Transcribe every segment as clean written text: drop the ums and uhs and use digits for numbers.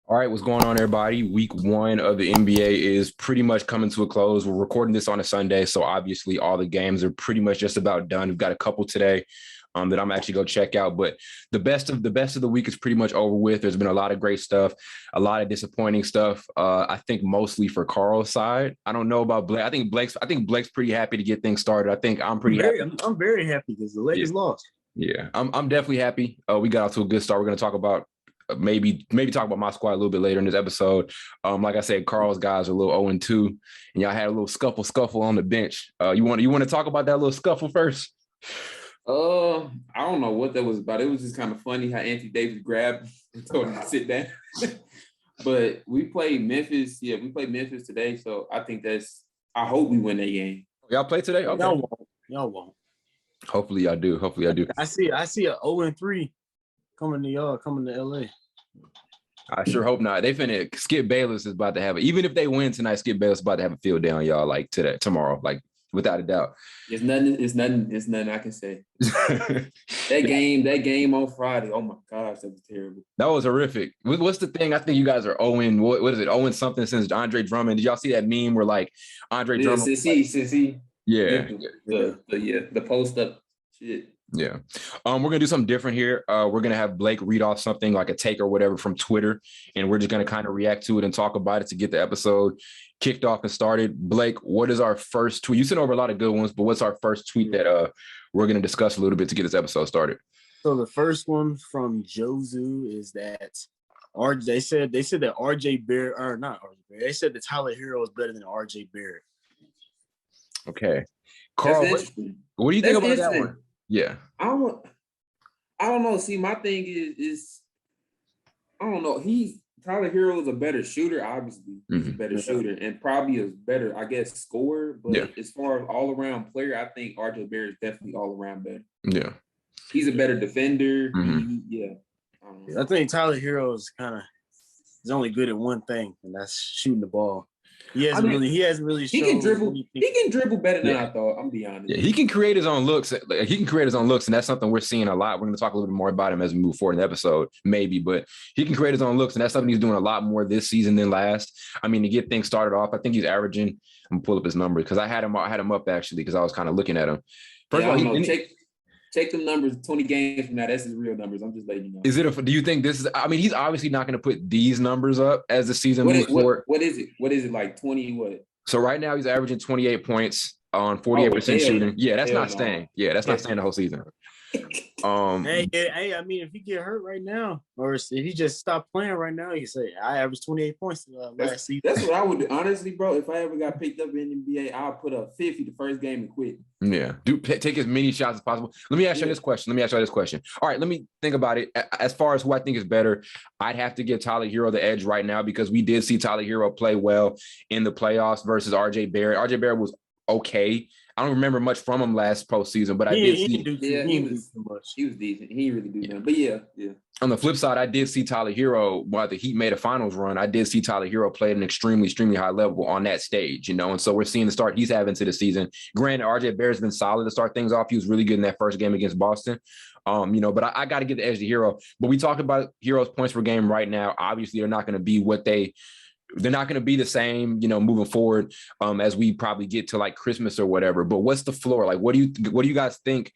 All right, what's going on, everybody? Week one of the NBA is pretty much coming to a close. We're recording this on a Sunday, so obviously all the games are pretty much just about done. We've got a couple today that I'm actually going to check out, but the best of the week is pretty much over with. There's been a lot of great stuff, a lot of disappointing stuff. I think mostly for Carl's side. I don't know about Blake. I think Blake's pretty happy to get things started. I think I'm I'm pretty very, happy. I'm, I'm very happy because the Yeah, Lakers lost. yeah, I'm definitely happy. We got off to a good start. We're going to talk about maybe talk about my squad a little bit later in this episode. Like I said, Carl's guys are a little 0-2, and y'all had a little scuffle on the bench. You want to talk about that little scuffle first? I don't know what that was about. It was just kind of funny how Anthony Davis grabbed and told him to sit down. But we played Memphis. Yeah, we played Memphis today. So I hope we win that game. Y'all play today? Okay. Y'all won't. Hopefully y'all do. Hopefully I do. I see a 0-3 coming to y'all, coming to LA. I sure hope not. They finna Skip Bayless is about to have it. Even if they win tonight, Skip Bayless is about to have a field day on y'all like tomorrow, like without a doubt. It's nothing I can say. That game on Friday. Oh my gosh, that was terrible. That was horrific. What's the thing? I think you guys are owing. What is it? Owing something since Andre Drummond. Did y'all see that meme where like Andre Yeah, Drummond? since he Yeah. the post up shit. Yeah. We're gonna do something different here. We're gonna have Blake read off something like a take or whatever from Twitter, and we're just gonna kind of react to it and talk about it to get the episode kicked off and started. Blake, what is our first tweet? You sent over a lot of good ones, but what's our first tweet that we're gonna discuss a little bit to get this episode started? So the first one from Jozu is that they said that RJ Barrett, or not RJ Barrett, they said that Tyler Herro is better than RJ Barrett. Okay. Carl, what do you think about that one? Yeah. I don't know. See, my thing is I don't know. Tyler Herro is a better shooter, obviously. He's a better shooter and probably a better, I guess, scorer. But as far as all around player, I think RJ Barrett is definitely all around better. Yeah. He's a better defender. I think Tyler Herro is only good at one thing, and that's shooting the ball. He hasn't really shown. He can dribble better than I thought. I'm be honest. Yeah, he can create his own looks. And that's something we're seeing a lot. We're going to talk a little bit more about him as we move forward in the episode, maybe. But he can create his own looks, and that's something he's doing a lot more this season than last. I mean, to get things started off, I think he's averaging. I'm gonna pull up his number because I had him up actually because I was kind of looking at him. First of all, check them numbers 20 games from now. That's his real numbers. I'm just letting you know. Do you think this is? I mean, he's obviously not going to put these numbers up as the season moves forward. What is it? What is it like? 20 what? So right now he's averaging 28 points on 48% shooting. Yeah, that's not staying. Yeah, that's not staying the whole season. Hey, I mean, if he get hurt right now, or if he just stop playing right now, you say I averaged 28 points last season. That's what I would do. Honestly, bro. If I ever got picked up in the NBA, I'll put up 50 the first game and quit. Yeah, take as many shots as possible. Let me ask you this question. All right, let me think about it. As far as who I think is better, I'd have to give Tyler Herro the edge right now because we did see Tyler Herro play well in the playoffs versus RJ Barrett. RJ Barrett was okay. I don't remember much from him last postseason, but he was decent. He didn't really do nothing. But yeah. On the flip side, I did see Tyler Herro, while the Heat made a finals run, I did see Tyler Herro play at an extremely, extremely high level on that stage, and so we're seeing the start he's having to the season. Granted, RJ Barrett's been solid to start things off. He was really good in that first game against Boston. But I got to give the edge to Herro. But we talk about Herro's points per game right now. Obviously, they're not going to be they're not going to be the same, moving forward as we probably get to like Christmas or whatever. But what's the floor? Like, what do you guys think?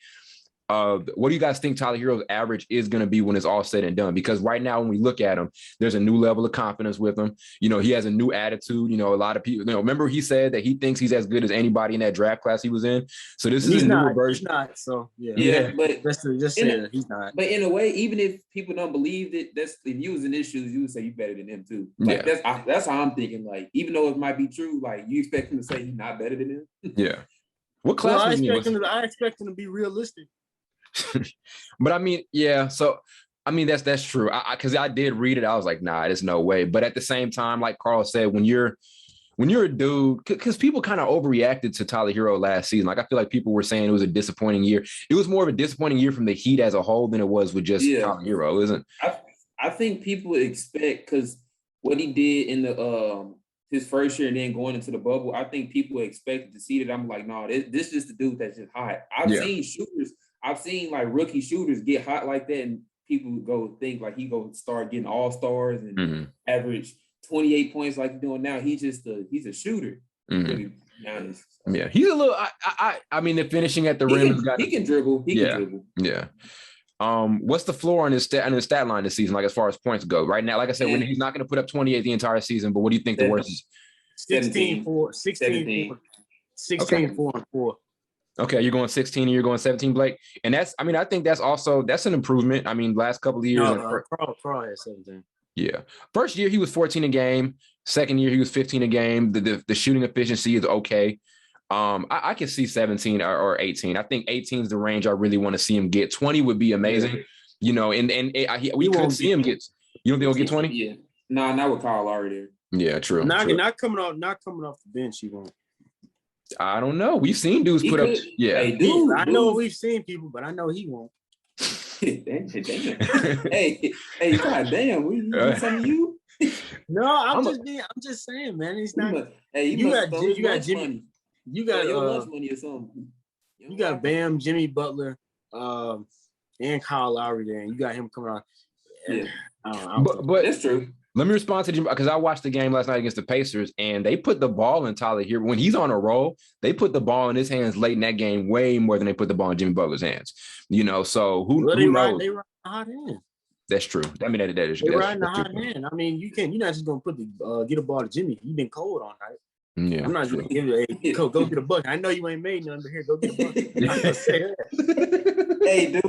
What do you guys think Tyler Herro's average is going to be when it's all said and done? Because right now, when we look at him, there's a new level of confidence with him. He has a new attitude. A lot of people, remember he said that he thinks he's as good as anybody in that draft class he was in. So this is a newer version. He's not. So yeah. But just say that he's not. But in a way, even if people don't believe it, if you was in his shoes, you would say you better than him too. Like that's how I'm thinking. Like even though it might be true, like you expect him to say he's not better than him. Yeah. What class? I expect him to be realistic. But I mean, yeah. So I mean, that's true. Because I did read it, I was like, nah, there's no way. But at the same time, like Carl said, when you're a dude, because people kind of overreacted to Tyler Herro last season. Like I feel like people were saying it was a disappointing year. It was more of a disappointing year from the Heat as a whole than it was with just Tyler Herro, isn't? I think people expect because what he did in the his first year and then going into the bubble, I think people expected to see that. I'm like, no, this is just the dude that's just hot. I've seen like rookie shooters get hot like that and people go think like he go start getting all-stars and average 28 points like he's doing now. He's a shooter. Really, to be honest. Yeah, he's a little. I mean, the finishing at the rim. He can dribble. He can dribble. Yeah. What's the floor on his stat line this season? Like as far as points go, right now, like I said, when he's not going to put up 28 the entire season. But what do you think the worst is? 16, 4, 16, 4, and 4. Okay, you're going 16 and you're going 17, Blake. And I think that's an improvement. I mean, last couple of years. Carl had 17. Yeah. First year, he was 14 a game. Second year, he was 15 a game. The shooting efficiency is okay. I can see 17 or 18. I think 18 is the range I really want to see him get. 20 would be amazing. You know, we could see him get. You don't think he'll get 20? Yeah. No, not with Kyle Lowry there. Yeah, true. Not coming off the bench, he won't. I don't know. We've seen dudes put up. Yeah, I know we've seen people, but I know he won't. damn. hey, goddamn, we some of you. No, I'm just saying, man. He's not. You got Jimmy. You got your lunch money or something. You got Bam, Jimmy Butler, and Kyle Lowry there, and you got him coming out. Yeah, but that's true. Let me respond to Jimmy because I watched the game last night against the Pacers, and they put the ball in Tyler Herro. When he's on a roll, they put the ball in his hands late in that game way more than they put the ball in Jimmy Butler's hands. You know, so who knows? They ride the hot hand. That's true. I mean, that is. They riding the hot hand. I mean, you're not just gonna put get a ball to Jimmy. You've been cold all night. Yeah, I'm not just gonna give you go get a bucket. I know you ain't made none, but here, go get a bucket. I'm not gonna say that. Hey, dude,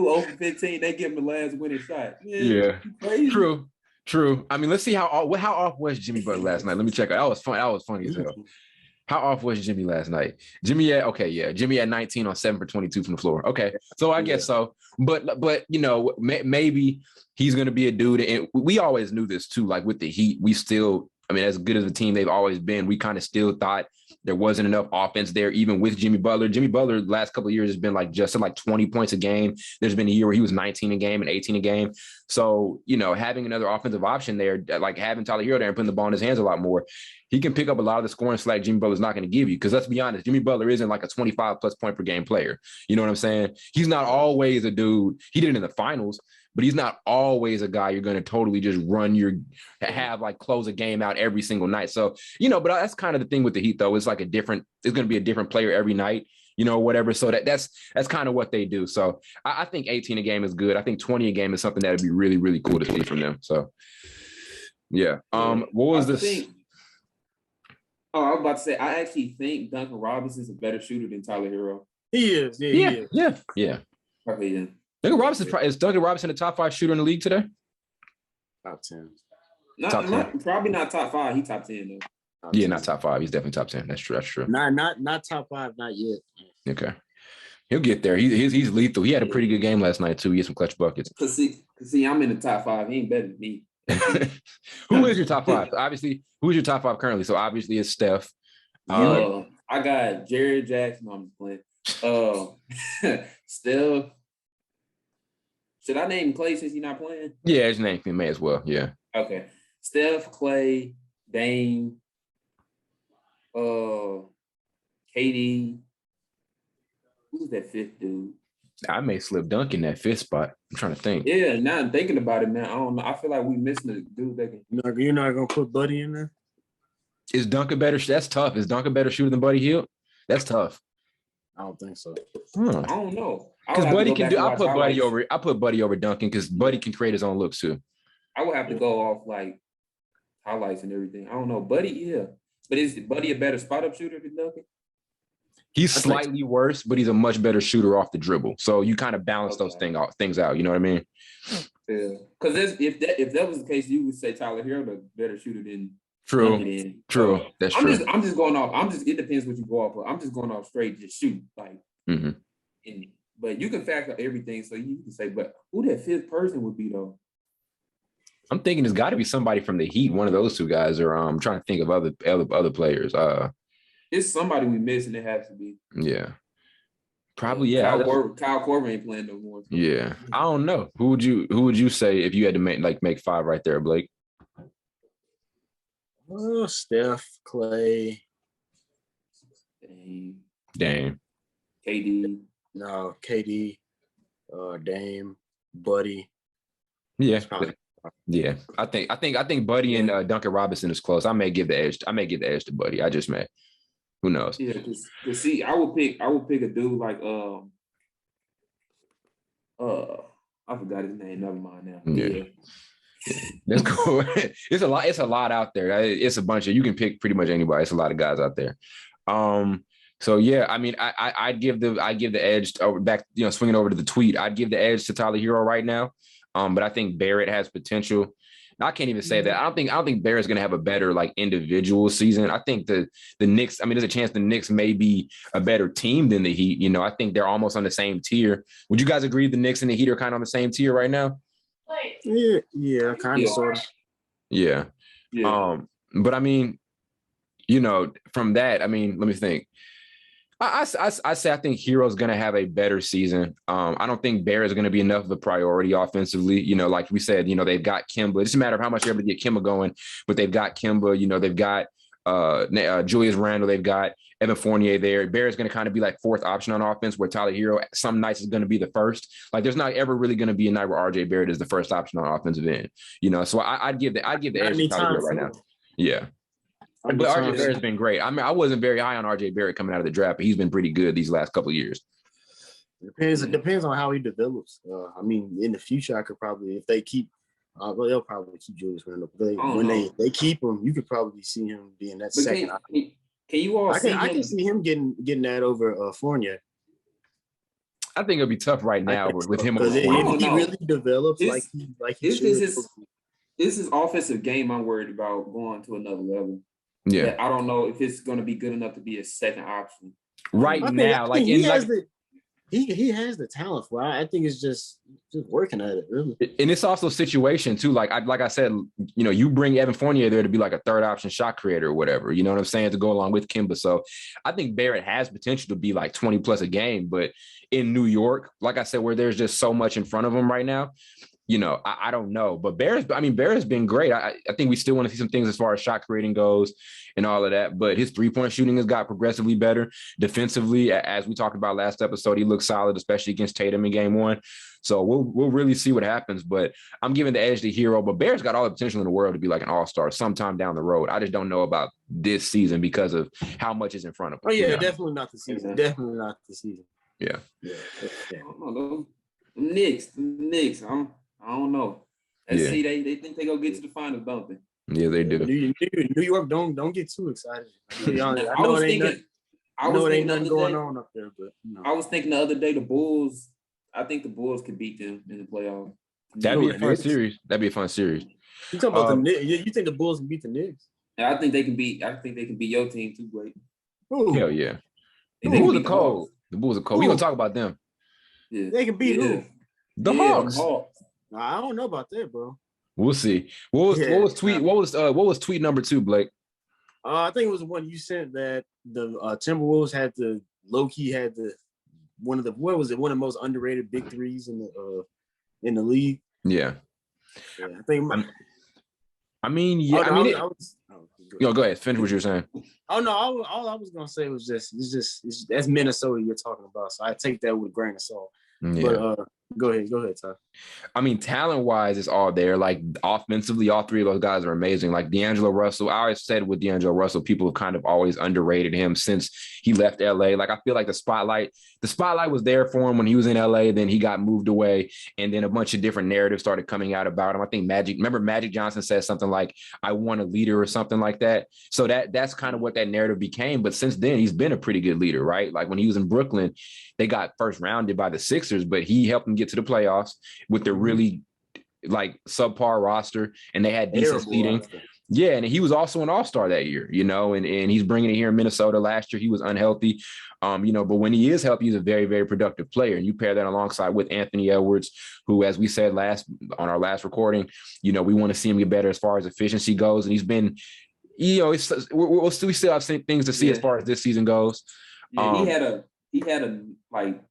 over 15, they give him the last winning shot. Yeah. True. I mean, let's see how off was Jimmy Butler last night. Let me check. That was fun. That was funny as hell. How off was Jimmy last night? Jimmy had 19 on 7 for 22 from the floor. Okay, so I guess so. But you know, maybe he's going to be a dude. And we always knew this too. Like with the Heat, we still. I mean, as good as a team they've always been, we kind of still thought there wasn't enough offense there, even with Jimmy Butler. Jimmy Butler, the last couple of years, has been like just like 20 points a game. There's been a year where he was 19 a game and 18 a game. So, you know, having another offensive option there, like having Tyler Herro there and putting the ball in his hands a lot more, he can pick up a lot of the scoring slack Jimmy Butler's not going to give you. Because let's be honest, Jimmy Butler isn't like a 25-plus point per game player. You know what I'm saying? He's not always a dude. He did it in the finals. But he's not always a guy you're going to totally just close a game out every single night. So, you know, but that's kind of the thing with the Heat, though. It's going to be a different player every night, you know, whatever. So that's kind of what they do. So I think 18 a game is good. I think 20 a game is something that would be really, really cool to see from them. So, yeah. What was this? I was about to say, I actually think Duncan Robinson is a better shooter than Tyler Herro. He is. Yeah. Probably, yeah. Is Duncan Robinson the top 5 shooter in the league today? Top 10. Probably not top 5. He top 10 though. Yeah, not top 5. He's definitely top 10. That's true. Not top 5, not yet. Okay, he'll get there. He's lethal. He had a pretty good game last night too. He had some clutch buckets. Cause see, I'm in the top 5. He ain't better than me. Who is your top 5? Obviously, who's your top 5 currently? So obviously it's Steph. I got Jared Jackson. No, I'm just playing. Steph. Should I name Clay since he's not playing? Yeah, his name may as well. Yeah. Okay. Steph, Clay, Dame, KD. Who's that 5th dude? I may slip Dunk in that 5th spot. I'm trying to think. Yeah, now I'm thinking about it, man. I don't know. I feel like we missing a dude that can. You're not gonna put Buddy in there? Is Dunk a better? That's tough. Is Dunk a better shooter than Buddy Hield? That's tough. I don't think so. I don't know. Because Buddy can do. I put Buddy over Duncan because Buddy can create his own looks too. I would have to go off like highlights and everything. I don't know. Buddy, yeah. But is Buddy a better spot up shooter than Duncan? He's slightly worse, but he's a much better shooter off the dribble. So you kind of balance those things out. You know what I mean? Yeah. Because if that was the case, you would say Tyler Herro the better shooter than True. Duncan. True. That's true. I'm just going off. It depends what you go off of. I'm just going off straight, just shoot. Like, but you can factor everything. So you can say, but who that 5th person would be though? I'm thinking there's got to be somebody from the Heat, one of those two guys, or I'm trying to think of other players. It's somebody we missing. It has to be. Yeah. Probably, yeah. Kyle Korver ain't playing no more. So. Yeah. I don't know. Who would you say if you had to make 5 right there, Blake? Oh, Steph, Clay, Dame, KD. No, KD, Dame. Buddy. Yeah. Yeah. I think Buddy and Duncan Robinson is close. I may give the edge to Buddy. I just may. Who knows? Yeah, because see, I would pick a dude like I forgot his name. Never mind now. Yeah. That's cool. It's a lot out there. It's a bunch of, you can pick pretty much anybody. It's a lot of guys out there. So yeah, I mean, I'd give the edge over back, swinging over to the tweet. I'd give the edge to Tyler Herro right now. But I think Barrett has potential. I can't even say that. I don't think Barrett's going to have a better like individual season. I think the Knicks, I mean, there's a chance the Knicks may be a better team than the Heat. I think they're almost on the same tier. Would you guys agree the Knicks and the Heat are kind of on the same tier right now? Yeah, kind of, sort of. Yeah. But I mean, from that, I mean, let me think. I say I think Hero's going to have a better season. I don't think Barrett's going to be enough of a priority offensively. Like we said, they've got Kemba. It's a matter of how much they ever get Kemba going, but they've got Kemba. They've got Julius Randle. They've got Evan Fournier there. Barrett's going to kind of be like fourth option on offense, where Tyler Herro some nights is going to be the first. Like there's not ever really going to be a night where RJ Barrett is the first option on offensive end. So I'd give the edge to Tyler Herro right now. Yeah. But RJ Barrett's been great. I mean, I wasn't very high on RJ Barrett coming out of the draft, but he's been pretty good these last couple of years. It depends on how he develops. I mean, in the future, I could probably, if they keep, they'll probably keep Julius Randle. When they keep him, you could probably see him being that second. Can you all see him? I can see him getting that over Fournier. I think it'll be tough right now with him. Because he really develops like he should. This is offensive game I'm worried about going to another level. Yeah, I don't know if it's going to be good enough to be a second option he has the talent for it. I think it's just working at it, really. And it's also situation too. Like I said, you bring Evan Fournier there to be like a third option shot creator or whatever. You know what I'm saying, to go along with Kemba. So I think Barrett has potential to be like 20 plus a game, but in New York, like I said, where there's just so much in front of him right now. I don't know, but Barrett's been great. I think we still want to see some things as far as shot creating goes and all of that, but his 3-point shooting has got progressively better defensively. As we talked about last episode, he looked solid, especially against Tatum in game 1. So we'll really see what happens, but I'm giving the edge to Herro, but Barrett's got all the potential in the world to be like an all-star sometime down the road. I just don't know about this season because of how much is in front of him. Oh yeah, definitely not the season. Definitely not the season. Yeah. I don't know. Knicks. I don't know. See, they think they go get to the finals, don't they? Yeah, they do. New York, don't get too excited. I know it ain't nothing going on up there, but I was thinking the other day the Bulls. I think the Bulls could beat them in the playoffs. That'd be a fun series. You talking about the Knicks? You think the Bulls can beat the Knicks? I think they can beat your team too, Blake. Hell yeah. The Bulls are cold. We gonna talk about them. Yeah. They can beat who? The Hawks. I don't know about that, bro. We'll see. What was tweet number 2, Blake? I think it was the one you sent that the Timberwolves had one of the most underrated big threes in the league. Yeah. I think. Go ahead. Finish what you were saying. Oh no! All I was gonna say was that's Minnesota you're talking about. So I take that with a grain of salt. Yeah. But go ahead, Ty. I mean, talent-wise, it's all there. Like offensively, all three of those guys are amazing. Like D'Angelo Russell, I always said with D'Angelo Russell, people have kind of always underrated him since he left LA. Like I feel like the spotlight was there for him when he was in LA. Then he got moved away, and then a bunch of different narratives started coming out about him. I think Magic Johnson said something like, "I want a leader" or something like that. So that's kind of what that narrative became. But since then, he's been a pretty good leader, right? Like when he was in Brooklyn, they got first rounded by the Sixers, but he helped them get to the playoffs with the really like subpar roster, and they had decent seeding. Yeah, and he was also an all-star that year, and he's bringing it here in Minnesota. Last year he was unhealthy, but when he is healthy, he's a very, very productive player. And you pair that alongside with Anthony Edwards, who, as we said on our last recording, we want to see him get better as far as efficiency goes. And he's been, we still have things to see as far as this season goes. Yeah, he had a like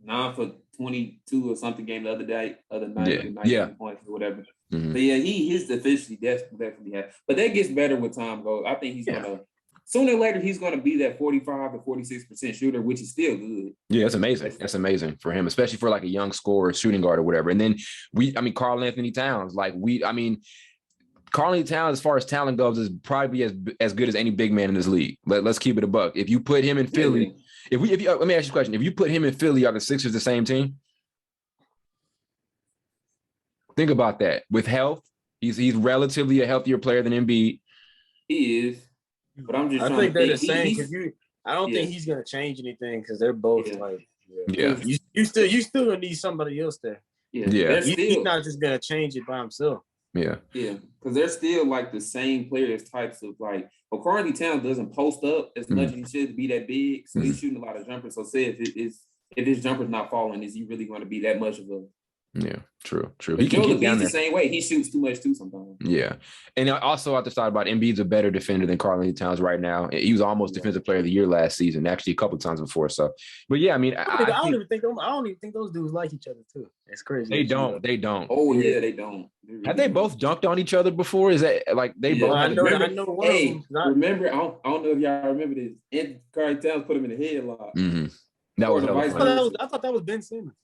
9 for 22 or something game the other night, 19 points or whatever. Mm-hmm. But yeah, his efficiency definitely has. But that gets better with time goes. I think he's gonna sooner or later he's going to be that 45 to 46% shooter, which is still good. Yeah, that's amazing. That's amazing for him, especially for like a young scorer, shooting guard or whatever. And then Karl-Anthony Towns, Karl-Anthony Towns, as far as talent goes, is probably as good as any big man in this league. Let's keep it a buck. If you put him in Philly, let me ask you a question. If you put him in Philly, are the Sixers the same team? Think about that. With health, he's relatively a healthier player than Embiid. He is, but I'm just. I think they're the same because I don't think he's gonna change anything because they're both You still gonna need somebody else there. He's not just gonna change it by himself. Yeah, because they're still like the same players types of like. Karl-Anthony Towns doesn't post up as much as he should to be that big, so he's shooting a lot of jumpers. So say if his jumper's not falling, is he really going to be that much of a? Yeah, true. He can get down there. The same way. He shoots too much too sometimes. Yeah, and also I just thought about Embiid's a better defender than Karl-Anthony Towns right now. He was almost Defensive Player of the Year last season, actually a couple of times before. So, but yeah, I mean, I don't even think those dudes like each other too. It's crazy. They don't. Oh yeah, they don't. Have they both dunked on each other before? Is that like they both? I know. Remember? I don't know if y'all remember this. And Karl-Anthony Towns put him in the headlock. Mm-hmm. That was. I thought that was Ben Simmons.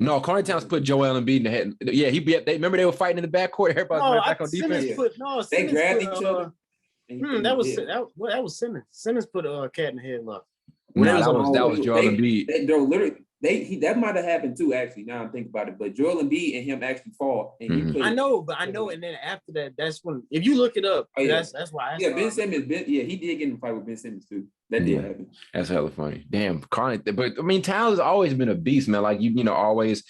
No, Karl-Anthony Towns put Joel Embiid in the head. Yeah, remember they were fighting in the backcourt. Everybody was back on defense. They grabbed each other. That was Simmons. Simmons put a cat in the headlock. That was Joel Embiid. That might have happened too. Actually, now I'm thinking about it. But Joel Embiid and him actually fought. And I know. And then after that, that's when if you look it up, that's why. Ben Simmons. He did get in a fight with Ben Simmons too. That did happen. That's hella funny. Damn, but I mean, Towns has always been a beast, man. Like you know, always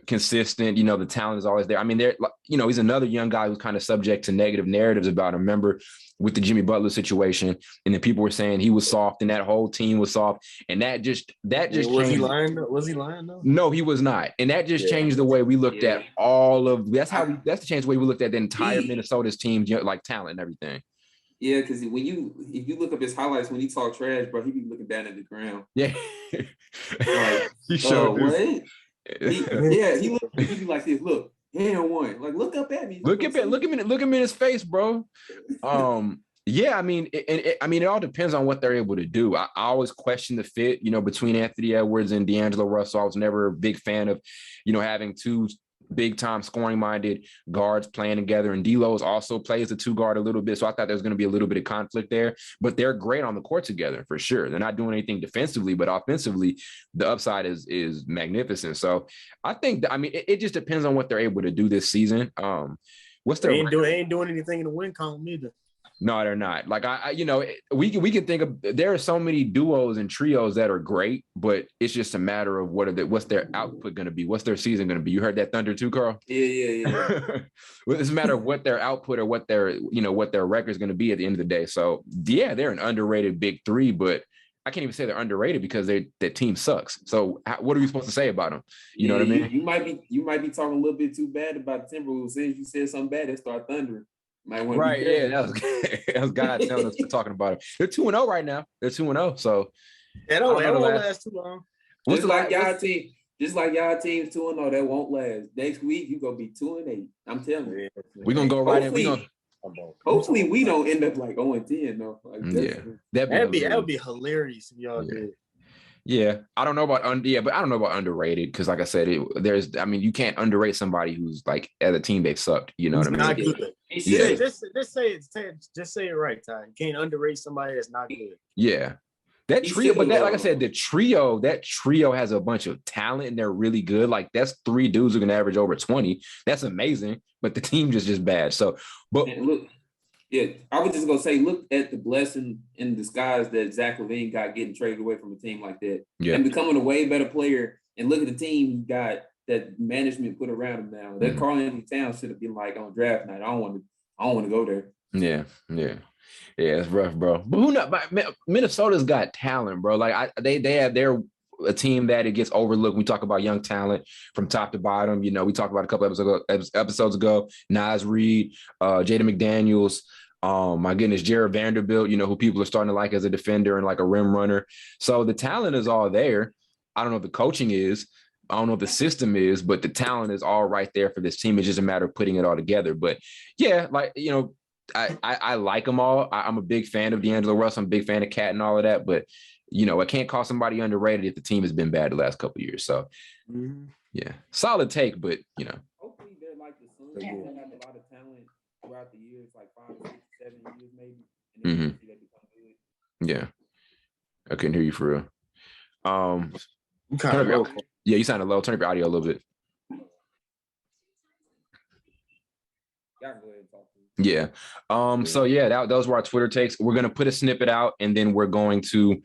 consistent. You know, the talent is always there. I mean, he's another young guy who's kind of subject to negative narratives about him. Remember with the Jimmy Butler situation, and then people were saying he was soft, and that whole team was soft, and that just was changed. He lying? Was he lying though? No, he was not, and that just changed the way we looked at all of. That's the changed the way we looked at the entire Minnesota's team, like talent and everything. Yeah, because if you look up his highlights when he talk trash, bro, he be looking down at the ground. Yeah, like, he showed what? He be like this. Look, hand one. Like, look up at me. Look him in his face, bro. Yeah, I mean, it all depends on what they're able to do. I always question the fit, between Anthony Edwards and D'Angelo Russell. I was never a big fan of, having two big-time scoring-minded guards playing together. And D'Lo's also plays the two guard a little bit, so I thought there was going to be a little bit of conflict there. But they're great on the court together, for sure. They're not doing anything defensively, but offensively, the upside is magnificent. So I think, it just depends on what they're able to do this season. They ain't doing anything in the win column either. No, they're not. Like we can think of. There are so many duos and trios that are great, but it's just a matter of what's their output going to be. What's their season going to be? You heard that thunder too, Carl? Yeah. Well, it's a matter of what their output or what their record is going to be at the end of the day. So yeah, they're an underrated big three, but I can't even say they're underrated because their team sucks. So what are we supposed to say about them? You know what I mean? You might be talking a little bit too bad about the Timberwolves. As soon as you said something bad, they start thundering. Right, yeah, that was God telling us to talking about it. They're 2-0 right now. They're 2-0, so that won't last too long. Just like y'all teams 2-0, that won't last. Next week you gonna be 2-8. I'm telling you, we're gonna go right in. Hopefully we don't end up like 0-10 though. That would be hilarious if y'all did. Yeah, I don't know about but I don't know about underrated because, like I said, you can't underrate somebody who's like as a team they've sucked. You know what I mean? Not good. Yeah. Just say it right, Ty. You can't underrate somebody that's not good. Yeah, that trio. But like I said, that trio has a bunch of talent and they're really good. Like that's 3 dudes who can average over 20. That's amazing. But the team just bad. So, but look. Yeah, I was just gonna say, look at the blessing in disguise that Zach Lavine got getting traded away from a team like that, and becoming a way better player. And look at the team he got that management put around him now. That Karl-Anthony Towns should have been like on draft night. I don't want to go there. Yeah, it's rough, bro. But who knows? Minnesota's got talent, bro. Like they're a team that it gets overlooked. We talk about young talent from top to bottom. We talked about a couple episodes ago. Naz Reid, Jaden McDaniels. My goodness, Jared Vanderbilt, who people are starting to like as a defender and like a rim runner. So the talent is all there. I don't know if the coaching is. I don't know if the system is, but the talent is all right there for this team. It's just a matter of putting it all together. But yeah, I like them all. I'm a big fan of D'Angelo Russell. I'm a big fan of Cat and all of that. But, I can't call somebody underrated if the team has been bad the last couple of years. So, yeah, solid take, but, Hopefully they're like the Suns. They have a lot of talent throughout the years, like 5, 6, 7 years maybe. And then they become good. Yeah. I couldn't hear you for real. Kind of low. Yeah, you sounded low. Turn up your audio a little bit. Yeah. So yeah, those were our Twitter takes. We're gonna put a snippet out, and then we're going to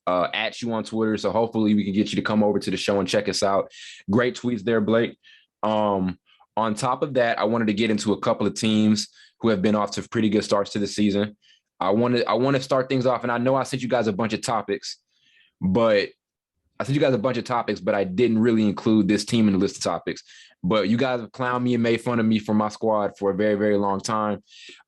at you on Twitter. So hopefully we can get you to come over to the show and check us out. Great tweets there, Blake. On top of that, I wanted to get into a couple of teams who have been off to pretty good starts to the season. I want to start things off, and I know I sent you guys a bunch of topics, but I didn't really include this team in the list of topics. But you guys have clowned me and made fun of me for my squad for a very, very long time.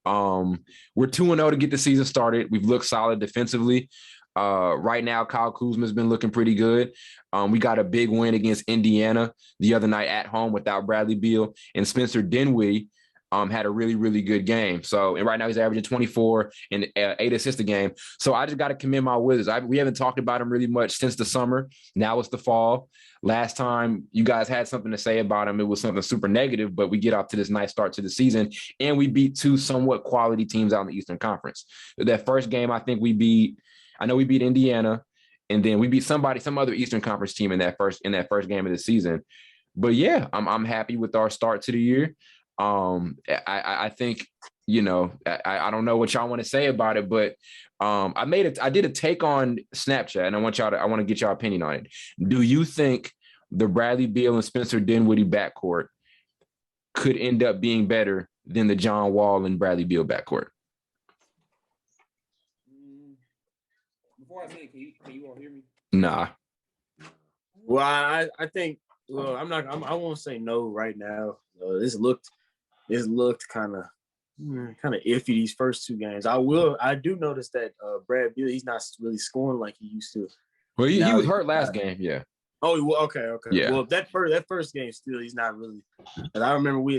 We're 2-0 to get the season started. We've looked solid defensively. Right now, Kyle Kuzma's been looking pretty good. We got a big win against Indiana the other night at home without Bradley Beal, and Spencer Dinwiddie had a really, really good game. So, and right now he's averaging 24 and 8 assists a game. So I just got to commend my Wizards. We haven't talked about him really much since the summer. Now it's the fall. Last time you guys had something to say about him, it was something super negative, but we get off to this nice start to the season, and we beat 2 somewhat quality teams out in the Eastern Conference. That first game, I think we beat Indiana, and then we beat some other Eastern Conference team in that first game of the season. But yeah, I'm happy with our start to the year. I think, I don't know what y'all want to say about it, but I did a take on Snapchat, and I want to get y'all opinion on it. Do you think the Bradley Beal and Spencer Dinwiddie backcourt could end up being better than the John Wall and Bradley Beal backcourt? Before I say it, can you all hear me? Nah. Well, I think. Well, I won't say no right now. This looked kind of iffy these first 2 games. I do notice that Brad Beal, he's not really scoring like he used to. Well, he was hurt last game, yeah. Oh, well, okay. Yeah. Well, that first game still, he's not really. And I remember we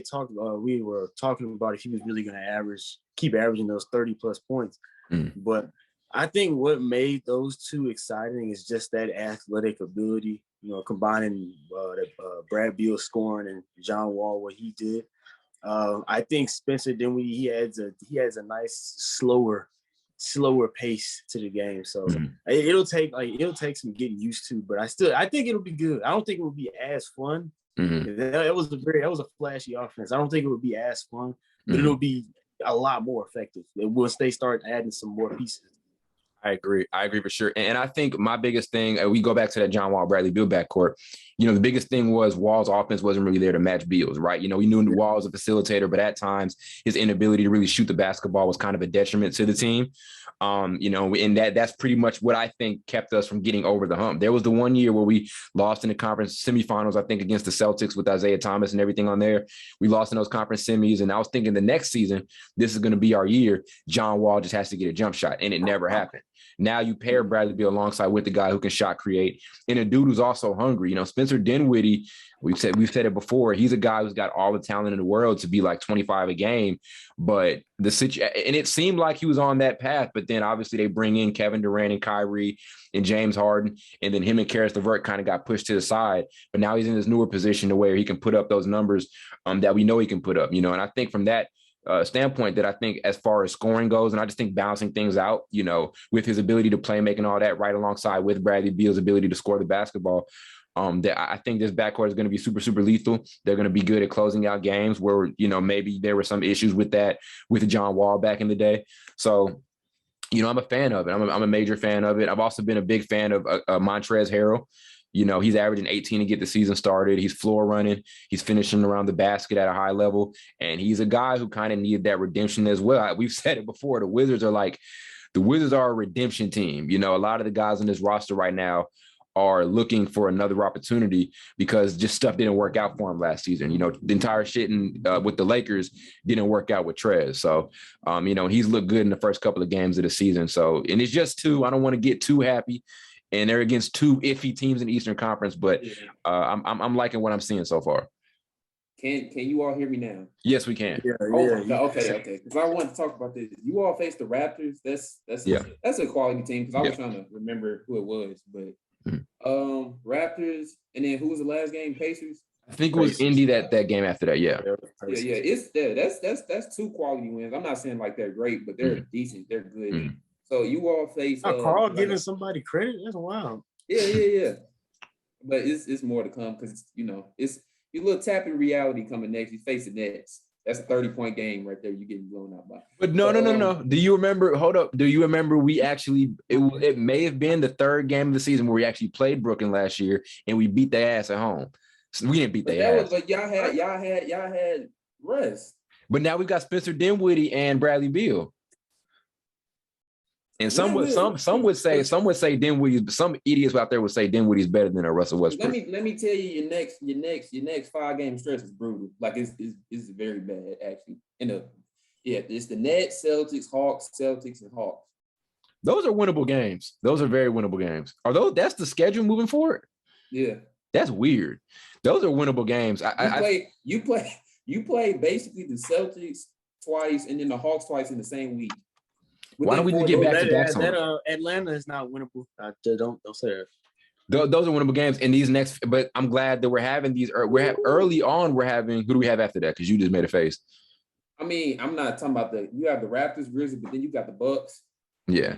were talking about if he was really going to keep averaging those 30+ points. But I think what made those 2 exciting is just that athletic ability. Combining Brad Beal scoring and John Wall, what he did. I think Spencer Dinwiddie, he has a nice slower pace to the game. So it'll take some getting used to, but I think it'll be good. I don't think it will be as fun. That was a flashy offense. I don't think it would be as fun, but it'll be a lot more effective once they start adding some more pieces. I agree for sure. And I think my biggest thing, we go back to that John Wall, Bradley Beal backcourt. The biggest thing was Wall's offense wasn't really there to match Beal's, right? We knew Wall was a facilitator, but at times his inability to really shoot the basketball was kind of a detriment to the team. And that's pretty much what I think kept us from getting over the hump. There was the one year where we lost in the conference semifinals, I think, against the Celtics with Isaiah Thomas and everything on there. We lost in those conference semis, and I was thinking the next season, this is going to be our year. John Wall just has to get a jump shot, and it never happened. Now you pair Bradley Beal alongside with the guy who can shot create, and a dude who's also hungry. Spencer Dinwiddie, we've said it before, he's a guy who's got all the talent in the world to be like 25 a game, but and it seemed like he was on that path, but then obviously they bring in Kevin Durant and Kyrie and James Harden, and then him and Karis LeVert kind of got pushed to the side, but now he's in this newer position to where he can put up those numbers that we know he can put up, and I think from that standpoint that I think as far as scoring goes, and I just think balancing things out, with his ability to play, making all that right alongside with Bradley Beal's ability to score the basketball, that I think this backcourt is going to be super, super lethal. They're going to be good at closing out games where, maybe there were some issues with that with John Wall back in the day. So, I'm a fan of it. I'm a major fan of it. I've also been a big fan of Montrezl Harrell. He's averaging 18 to get the season started. He's floor running. He's finishing around the basket at a high level. And he's a guy who kind of needed that redemption as well. We've said it before. The Wizards are a redemption team. A lot of the guys on this roster right now are looking for another opportunity because just stuff didn't work out for him last season. The entire shit with the Lakers didn't work out with Trez. So, he's looked good in the first couple of games of the season. So, and it's just 2. I don't want to get too happy. And they're against 2 iffy teams in the Eastern Conference, but I'm liking what I'm seeing so far. Can you all hear me now? Yes, we can. Yeah, Okay. Because I want to talk about this. You all faced the Raptors. That's a quality team. Because I was trying to remember who it was, but Raptors, and then who was the last game? Pacers. I think it was Indy that game after that. Yeah. That's 2 quality wins. I'm not saying like they're great, but they're decent. They're good. So you all face. Karl giving somebody credit. That's wild. Yeah. But it's more to come because it's your little tap in reality coming next. You face the Nets. That's a 30-point game right there. You're getting blown out by. But no. Do you remember? Hold up. Do you remember we actually? It may have been the 3rd game of the season where we actually played Brooklyn last year and we beat their ass at home. So we didn't beat their ass. But y'all had rest. But now we got Spencer Dinwiddie and Bradley Beal. And some would say Dinwiddie. Some idiots out there would say Dinwiddie's better than a Russell Westbrook. Let me tell you, your next 5-game stretch is brutal. Like it's very bad actually. It's the Nets, Celtics, Hawks, and Hawks. Those are winnable games. Those are very winnable games. That's the schedule moving forward? Yeah. That's weird. Those are winnable games. You play basically the Celtics twice and then the Hawks twice in the same week. Why don't we just get back to that? Atlanta is not winnable. Don't say that. Those are winnable games. And these next, but I'm glad that we're having these. Early on. We're having. Who do we have after that? Because you just made a face. I mean, I'm not talking about you have the Raptors, Grizzlies, but then you got the Bucks. Yeah.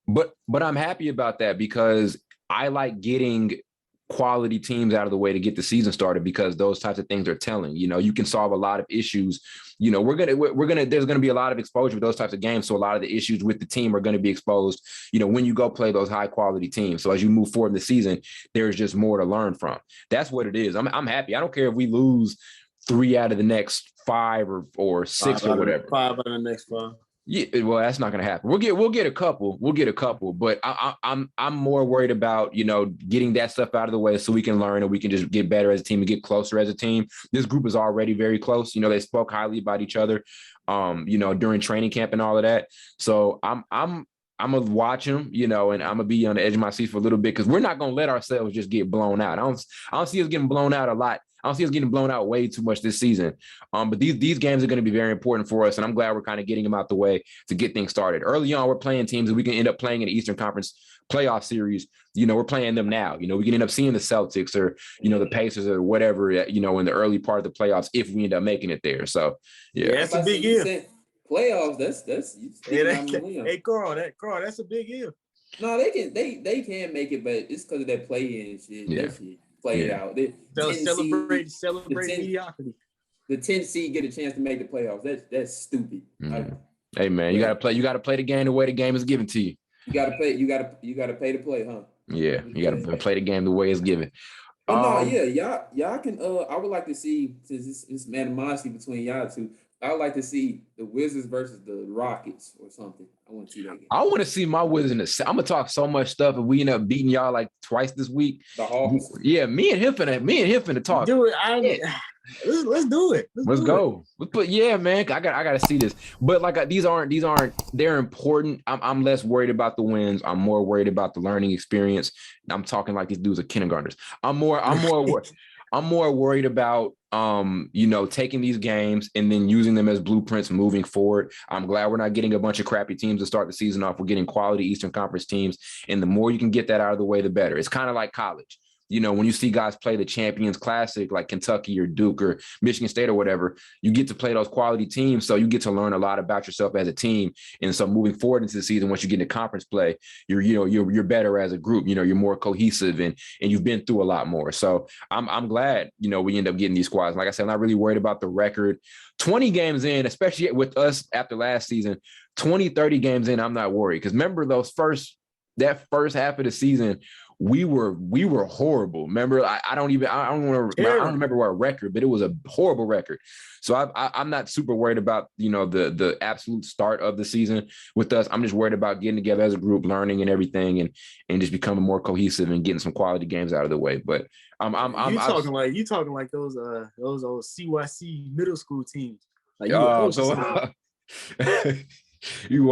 But I'm happy about that because I like getting quality teams out of the way to get the season started because those types of things are telling. You can solve a lot of issues. There's gonna be a lot of exposure with those types of games. So a lot of the issues with the team are going to be exposed, when you go play those high quality teams. So as you move forward in the season, there's just more to learn from. That's what it is. I'm happy. I don't care if we lose 3 out of the next 5 or 6 or whatever. 5 out of the next 5. Yeah, well, that's not going to happen. We'll get a couple. But I'm more worried about getting that stuff out of the way so we can learn and we can just get better as a team and get closer as a team. This group is already very close. They spoke highly about each other, during training camp and all of that. So I'm gonna watch them, and I'm gonna be on the edge of my seat for a little bit because we're not gonna let ourselves just get blown out. I don't see us getting blown out a lot. I don't see us getting blown out way too much this season. But these games are going to be very important for us, and I'm glad we're kind of getting them out the way to get things started. Early on, we're playing teams that we can end up playing in the Eastern Conference playoff series. We're playing them now. We can end up seeing the Celtics or, the Pacers or whatever, in the early part of the playoffs if we end up making it there. So, yeah. That's a big if. Playoffs, that's hey, Karl, that's a big if. No, they can make it, but it's because of that play-in shit. Yeah. That shit. Play it out. Celebrate mediocrity. The 10th seed get a chance to make the playoffs. That's stupid. Mm-hmm. Hey man, you gotta play the game the way the game is given to you. You gotta pay to play, huh? Yeah, you gotta play the game the way it's given. Y'all can. I would like to see, since this animosity between y'all two, I would like to see the Wizards versus the Rockets or something. I want to see that game. I want to see my Wizards. I'm gonna talk so much stuff if we end up beating y'all like twice this week. The Hawks. Yeah, me and him finna talk. Do it. Let's do it. Let's go. But yeah, man, I gotta see this. But like these aren't. They're important. I'm less worried about the wins. I'm more worried about the learning experience. I'm talking like these dudes are kindergartners. I'm more worried about taking these games and then using them as blueprints moving forward. I'm glad we're not getting a bunch of crappy teams to start the season off. We're getting quality Eastern Conference teams. And the more you can get that out of the way, the better. It's kind of like college. When you see guys play the Champions Classic like Kentucky or Duke or Michigan State or whatever, you get to play those quality teams. So you get to learn a lot about yourself as a team. And so moving forward into the season, once you get into conference play, you're better as a group. You're more cohesive and you've been through a lot more. So I'm glad, we end up getting these squads. Like I said, I'm not really worried about the record. 20 games in, especially with us after last season, 20, 30 games in, I'm not worried. Because remember that first half of the season, we were horrible. Remember, I don't remember what record, but it was a horrible record. So I'm not super worried about the absolute start of the season with us. I'm just worried about getting together as a group, learning and everything, and just becoming more cohesive and getting some quality games out of the way. But I'm talking like those old CYC middle school teams. Like you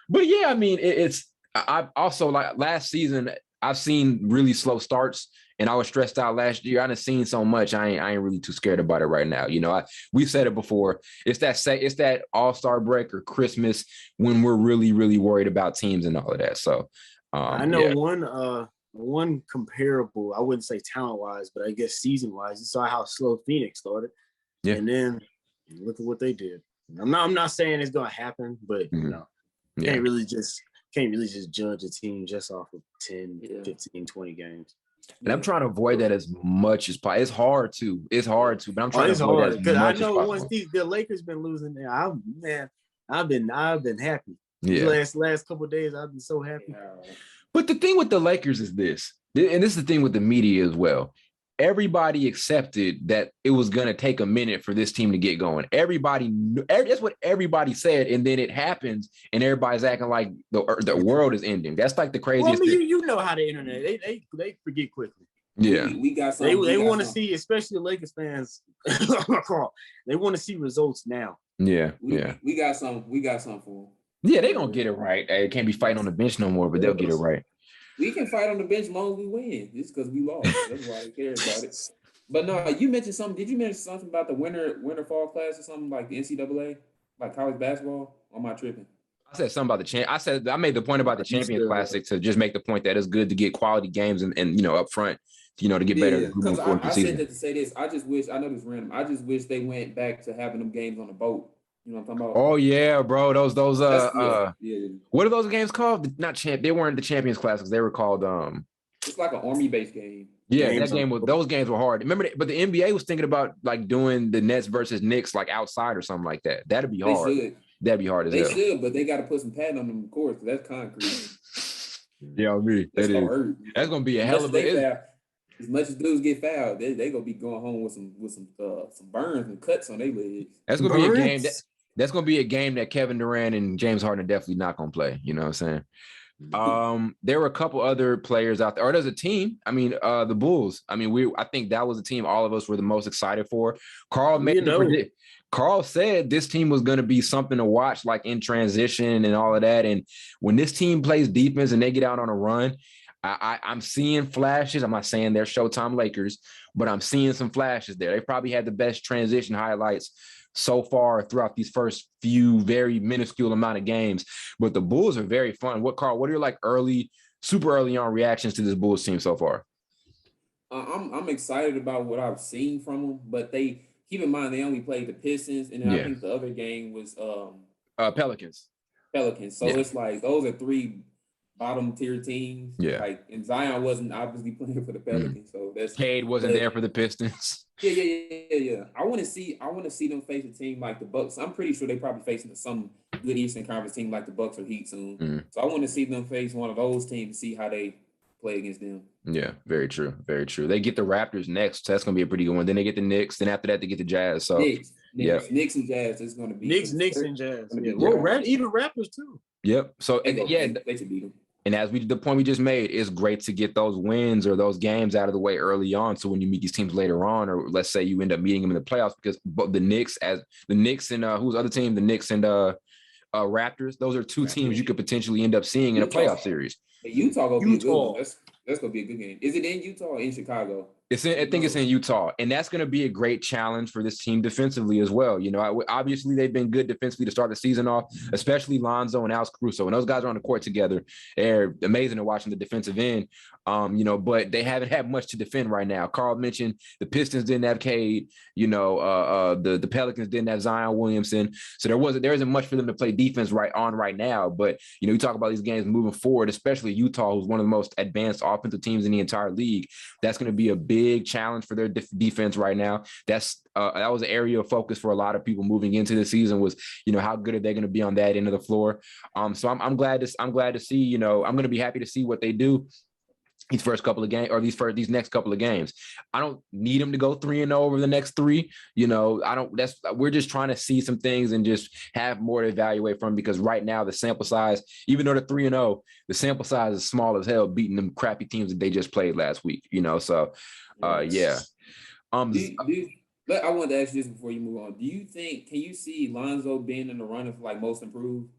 but yeah, I mean it's I also like last season. I've seen really slow starts, and I was stressed out last year. I done seen so much. I ain't really too scared about it right now. You know, we've said it before. It's that All-Star break or Christmas when we're really, really worried about teams and all of that. So I know one comparable, I wouldn't say talent-wise, but I guess season-wise, you saw how slow Phoenix started. Yeah. And then look at what they did. I'm not saying it's gonna happen, but you know, can't really just judge a team just off of 10, 15, 20 games. And I'm trying to avoid that as much as possible. It's hard to, but I'm trying to avoid that as much as possible. I know once the Lakers been losing there, I've been happy. Yeah. Last couple of days, I've been so happy. But the thing with the Lakers is this, and this is the thing with the media as well. Everybody accepted that it was going to take a minute for this team to get going. That's what everybody said, and then it happens, and everybody's acting like the world is ending. That's like the craziest thing. You know how the internet, they forget quickly. Yeah. We got some. They want to see, especially the Lakers fans, they want to see results now. Yeah, We got some for them. Yeah, they're going to get it right. They can't be fighting on the bench no more, but they'll get it right. We can fight on the bench as long as we win. It's because we lost. That's why they care about it. But no, you mentioned something. Did you mention something about the winter fall class or something like the NCAA, like college basketball? Or am I tripping? I said something about I made the point about the Champions Classic to just make the point that it's good to get quality games and you know, up front, you know, to get better. Because I said that to say this. I just wish, I know this is random. I just wish they went back to having them games on the boat. You know what I'm talking about? Oh yeah, bro. Those what are those games called? Not they weren't the Champions Classics. They were called it's like an Army-based game. Yeah, those games were hard. Remember, but the NBA was thinking about like doing the Nets versus Knicks like outside or something like that. That'd be hard. That'd be hard as hell. They should, but they got to put some padding on them, of course, because that's concrete. Yeah, I mean, that's gonna be a hell of a. As much as dudes get fouled, they gonna be going home with some burns and cuts on their legs. That's gonna be a game. That's gonna be a game that Kevin Durant and James Harden are definitely not gonna play. You know what I'm saying? There were a couple other players out there, or there's a team. I mean, the Bulls. I mean, I think that was a team all of us were the most excited for. Karl said this team was going to be something to watch, like in transition and all of that. And when this team plays defense and they get out on a run, I'm seeing flashes. I'm not saying they're Showtime Lakers, but I'm seeing some flashes there. They probably had the best transition highlights so far throughout these first few very minuscule amount of games. But the Bulls are very fun. What are your like super early on reactions to this Bulls team so far? I'm excited about what I've seen from them, but keep in mind they only played the Pistons, and then I think the other game was Pelicans. So it's like those are three bottom tier teams. Yeah. Like, and Zion wasn't obviously playing for the Pelicans, so that's Cade wasn't there for the Pistons. Yeah. I want to see them face a team like the Bucks. I'm pretty sure they probably facing some good Eastern Conference team like the Bucks or Heat soon. So I want to see them face one of those teams to see how they play against them. Yeah, very true. Very true. They get the Raptors next. So that's going to be a pretty good one. Then they get the Knicks. Then after that, they get the Jazz. So Knicks and Jazz is going to be Knicks and Jazz. Well, even Raptors too. Yep. So they should beat them. And as the point we just made, it's great to get those wins or those games out of the way early on. So when you meet these teams later on, or let's say you end up meeting them in the playoffs, because the Knicks and who's the other team? The Knicks and Raptors. Those are two teams you could potentially end up seeing in a playoff series. Utah gonna be a good one. That's gonna be a good game. Is it in Utah or in Chicago? I think it's in Utah, and that's going to be a great challenge for this team defensively as well. You know, obviously they've been good defensively to start the season off, especially Lonzo and Alex Caruso. When those guys are on the court together, they're amazing to watch on the defensive end. You know, but they haven't had much to defend right now. Karl mentioned the Pistons didn't have Cade. You know, the Pelicans didn't have Zion Williamson, so there isn't much for them to play defense right now. But you know, you talk about these games moving forward, especially Utah, who's one of the most advanced offensive teams in the entire league. That's going to be a big challenge for their defense right now. That was an area of focus for a lot of people moving into the season was, you know, how good are they going to be on that end of the floor? So I'm glad to see, you know, I'm going to be happy to see what they do these first couple of games or these next couple of games. I don't need them to go 3-0 over the next three. You know, we're just trying to see some things and just have more to evaluate from, because right now the sample size, even though they're 3-0, the sample size is small as hell, beating them crappy teams that they just played last week, you know? So yeah. I wanted to ask you this before you move on. Can you see Lonzo being in the running for like most improved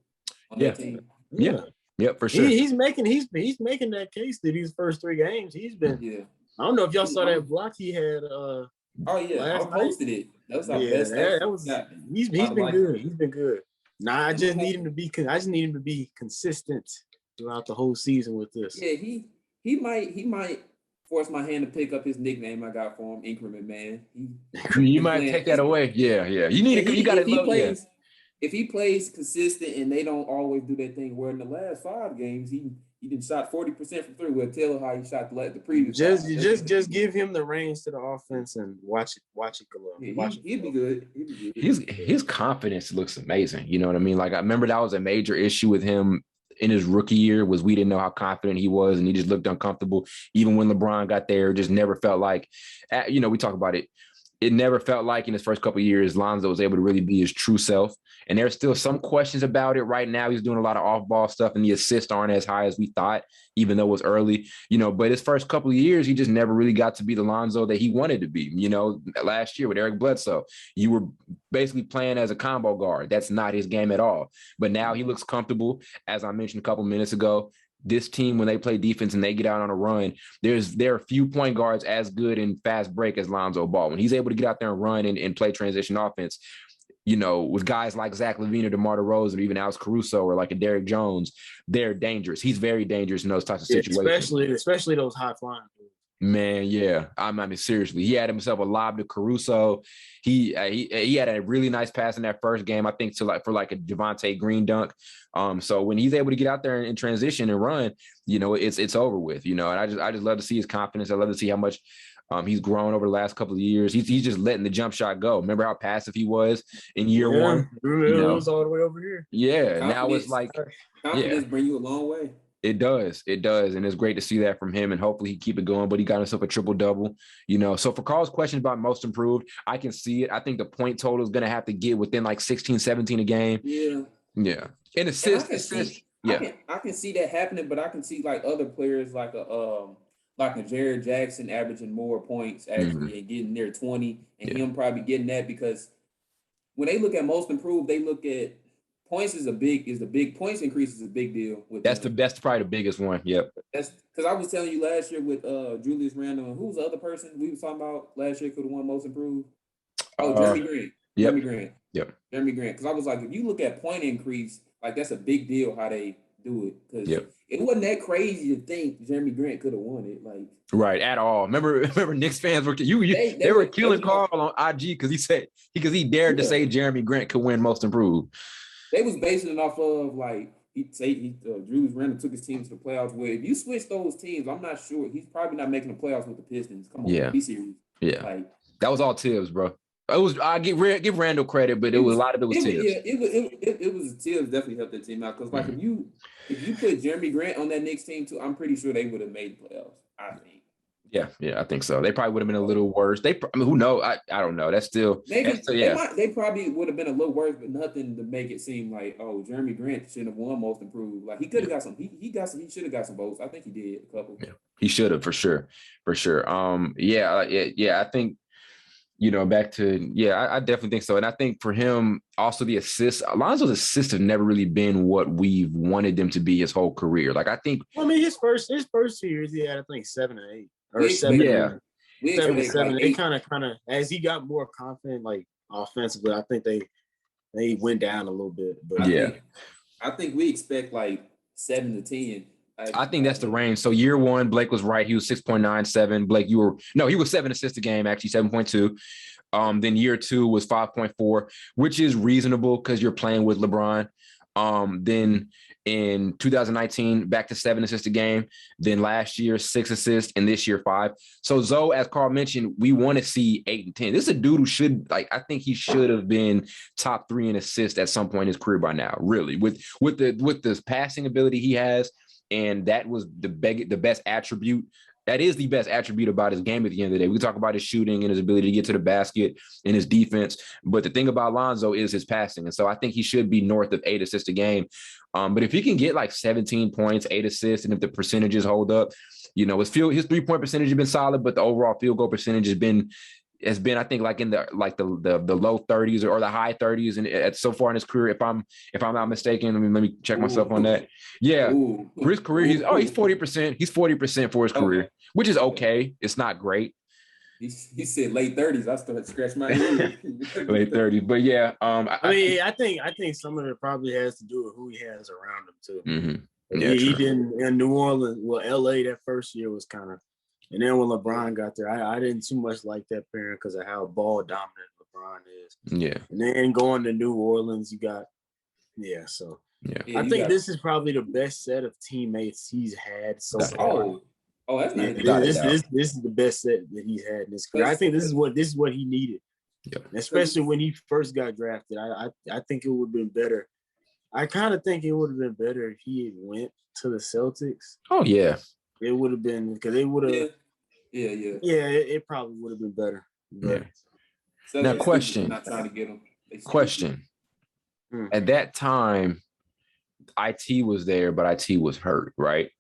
on that team? Yeah. Yep, for sure. He's making that case that these first 3 games he's been. Yeah. I don't know if y'all saw that block he had. Oh yeah, I posted it. That was our best. He's been good. He's been good. Nah, I just need him to be consistent throughout the whole season with this. Yeah, he might force my hand to pick up his nickname I got for him, Increment Man. You might take that away. Yeah. You got to. If he plays consistent and they don't always do that thing where in the last 5 games he did shot 40% from 3. We'll tell how he shot the previous. Just give him the reins to the offense and watch it go up. Yeah, he'd be good. His confidence looks amazing. You know what I mean? Like I remember that was a major issue with him in his rookie year was we didn't know how confident he was and he just looked uncomfortable. Even when LeBron got there, just never felt like, we talk about it. It never felt like in his first couple of years, Lonzo was able to really be his true self. And there's still some questions about it right now. He's doing a lot of off-ball stuff and the assists aren't as high as we thought, even though it was early, but his first couple of years, he just never really got to be the Lonzo that he wanted to be. Last year with Eric Bledsoe, you were basically playing as a combo guard. That's not his game at all. But now he looks comfortable. As I mentioned a couple minutes ago, this team, when they play defense and they get out on a run, there are few point guards as good in fast break as Lonzo Ball. When he's able to get out there and run and play transition offense, with guys like Zach LaVine or DeMar DeRozan or even Alex Caruso or like a Derrick Jones, they're dangerous. He's very dangerous in those types of situations. Especially those high flying. Man, yeah. I mean, seriously, he had himself a lob to Caruso. He had a really nice pass in that first game, I think, for a Javonte Green dunk. So when he's able to get out there and transition and run, it's over with. And I just love to see his confidence. I love to see how much he's grown over the last couple of years. He's just letting the jump shot go. Remember how passive he was in year one? It was all the way over here. Yeah, now it's like confidence bring you a long way. It does. And it's great to see that from him, and hopefully he keep it going, but he got himself a triple-double, So for Carl's question about most improved, I can see it. I think the point total is going to have to get within like 16, 17 a game. Yeah. And assist. I can see that happening, but I can see like other players like a Jared Jackson averaging more points actually and getting near 20 and him probably getting that because when they look at most improved, they look at points the big points increase is a big deal. That's probably the biggest one. Yep. That's because I was telling you last year with Julius Randle and who's the other person we was talking about last year could have won most improved? Jeremy Grant. Yep. Jeremy Grant. Yep. Jeremy Grant. Because I was like, if you look at point increase, like that's a big deal how they do it. Because it wasn't that crazy to think Jeremy Grant could have won it. Like right at all. Remember Knicks fans were they were killing Carl on IG because he dared to say Jeremy Grant could win most improved. They was basing it off of like Julius Randle took his team to the playoffs. Where if you switch those teams, I'm not sure he's probably not making the playoffs with the Pistons. Come on, be serious. Yeah, like that was all Tibbs, bro. I give Randle credit, but a lot of it was Tibbs. Yeah, it was Tibbs definitely helped that team out because like if you put Jeremy Grant on that Knicks team too, I'm pretty sure they would have made the playoffs. I think. Yeah, I think so. They probably would have been a little worse. Who knows? I don't know. They probably would have been a little worse, but nothing to make it seem like, oh, Jeremy Grant shouldn't have won most improved. Like he could have got some. He should have got some votes. I think he did a couple. Yeah, he should have for sure. I think. Back to I definitely think so, and I think for him also the assists. Lonzo's assists have never really been what we've wanted them to be his whole career. Like I think. I mean, his first 2 years, he had I think 7 or 8. Or 7, 7. They kind of as he got more confident, like offensively, I think they went down a little bit. But I think we expect like 7 to 10. I think that's the range. So year one, Blake was right. He was 6.97. Blake, he was 7 assists a game, actually 7.2. Then year 2 was 5.4, which is reasonable because you're playing with LeBron. Then in 2019, back to 7 assists a game. Then last year, 6 assists, and this year 5. So Zoe, as Carl mentioned, we want to see 8 and 10. This is a dude who I think he should have been top 3 in assists at some point in his career by now. Really, with the passing ability he has, and that was the best attribute. That is the best attribute about his game at the end of the day. We talk about his shooting and his ability to get to the basket and his defense. But the thing about Lonzo is his passing. And so I think he should be north of 8 assists a game. But if he can get like 17 points, 8 assists, and if the percentages hold up, his 3-point percentage has been solid, but the overall field goal percentage has been has been, I think, like in the low 30s or the high 30s, and so far in his career, if I'm not mistaken. Let me check myself on that. Yeah, for his career, he's 40%. He's 40% for his career, which is okay. It's not great. He said late 30s. I started to scratch my head. Late 30s, but yeah. I think some of it probably has to do with who he has around him too. Mm-hmm. Yeah, he didn't in New Orleans. Well, LA that first year was kind of, and then when LeBron got there, I didn't too much like that pairing because of how ball dominant LeBron is. Yeah, and then going to New Orleans, you got So I think this is probably the best set of teammates he's had so far. Oh, that's not this is the best set that he's had in his career. I think this is what he needed. Yep. Especially when he first got drafted. I think it would have been better. I kind of think it would have been better if he had went to the Celtics. Oh yeah. It would have been because they would have it probably would have been better. But, now question. Not trying to get him. Question. At that time, IT was there, but IT was hurt, right?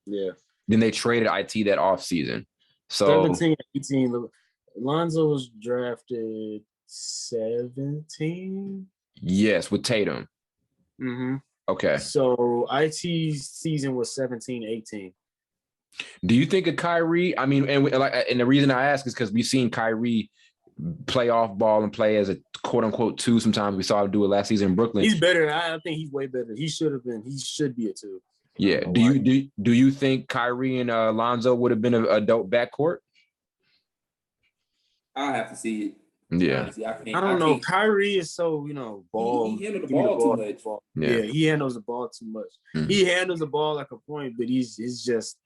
Yeah. Then they traded IT that offseason. So 17, 18. Lonzo was drafted 17. Yes, with Tatum. Mm-hmm. Okay. So IT's season was 17, 18. Do you think of Kyrie? I mean, and the reason I ask is because we've seen Kyrie play off ball and play as a quote unquote 2. Sometimes we saw him do it last season in Brooklyn. He's better. I think he's way better. He should be a 2. Yeah. Do you think Kyrie and Lonzo would have been a dope backcourt? I'll have to see it. Yeah. Honestly, I don't know. Kyrie is so, ball. He handles the ball too much. Yeah, he handles the ball too much. Mm-hmm. He handles the ball like a point, but he's just,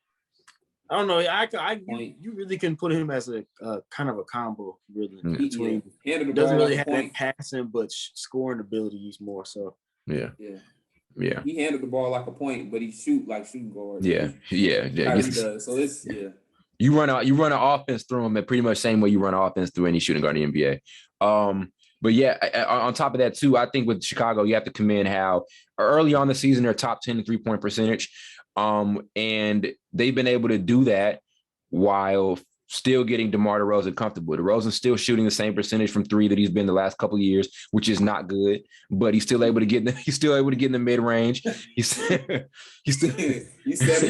I don't know. You really can put him as a kind of a combo, really. Between he doesn't really have that passing, but scoring ability. He's more so. Yeah. He handled the ball like a point, but he shoot like shooting guard. Yeah. Does. So it's You run an offense through him, pretty much same way you run an offense through any shooting guard in the NBA. But yeah, on top of that too, I think with Chicago, you have to commend how early on the season they're top 10 in 3-point percentage, and they've been able to do that while still getting DeMar DeRozan comfortable. DeRozan's still shooting the same percentage from 3 that he's been the last couple of years, which is not good. But he's still able to get in the mid range. You set him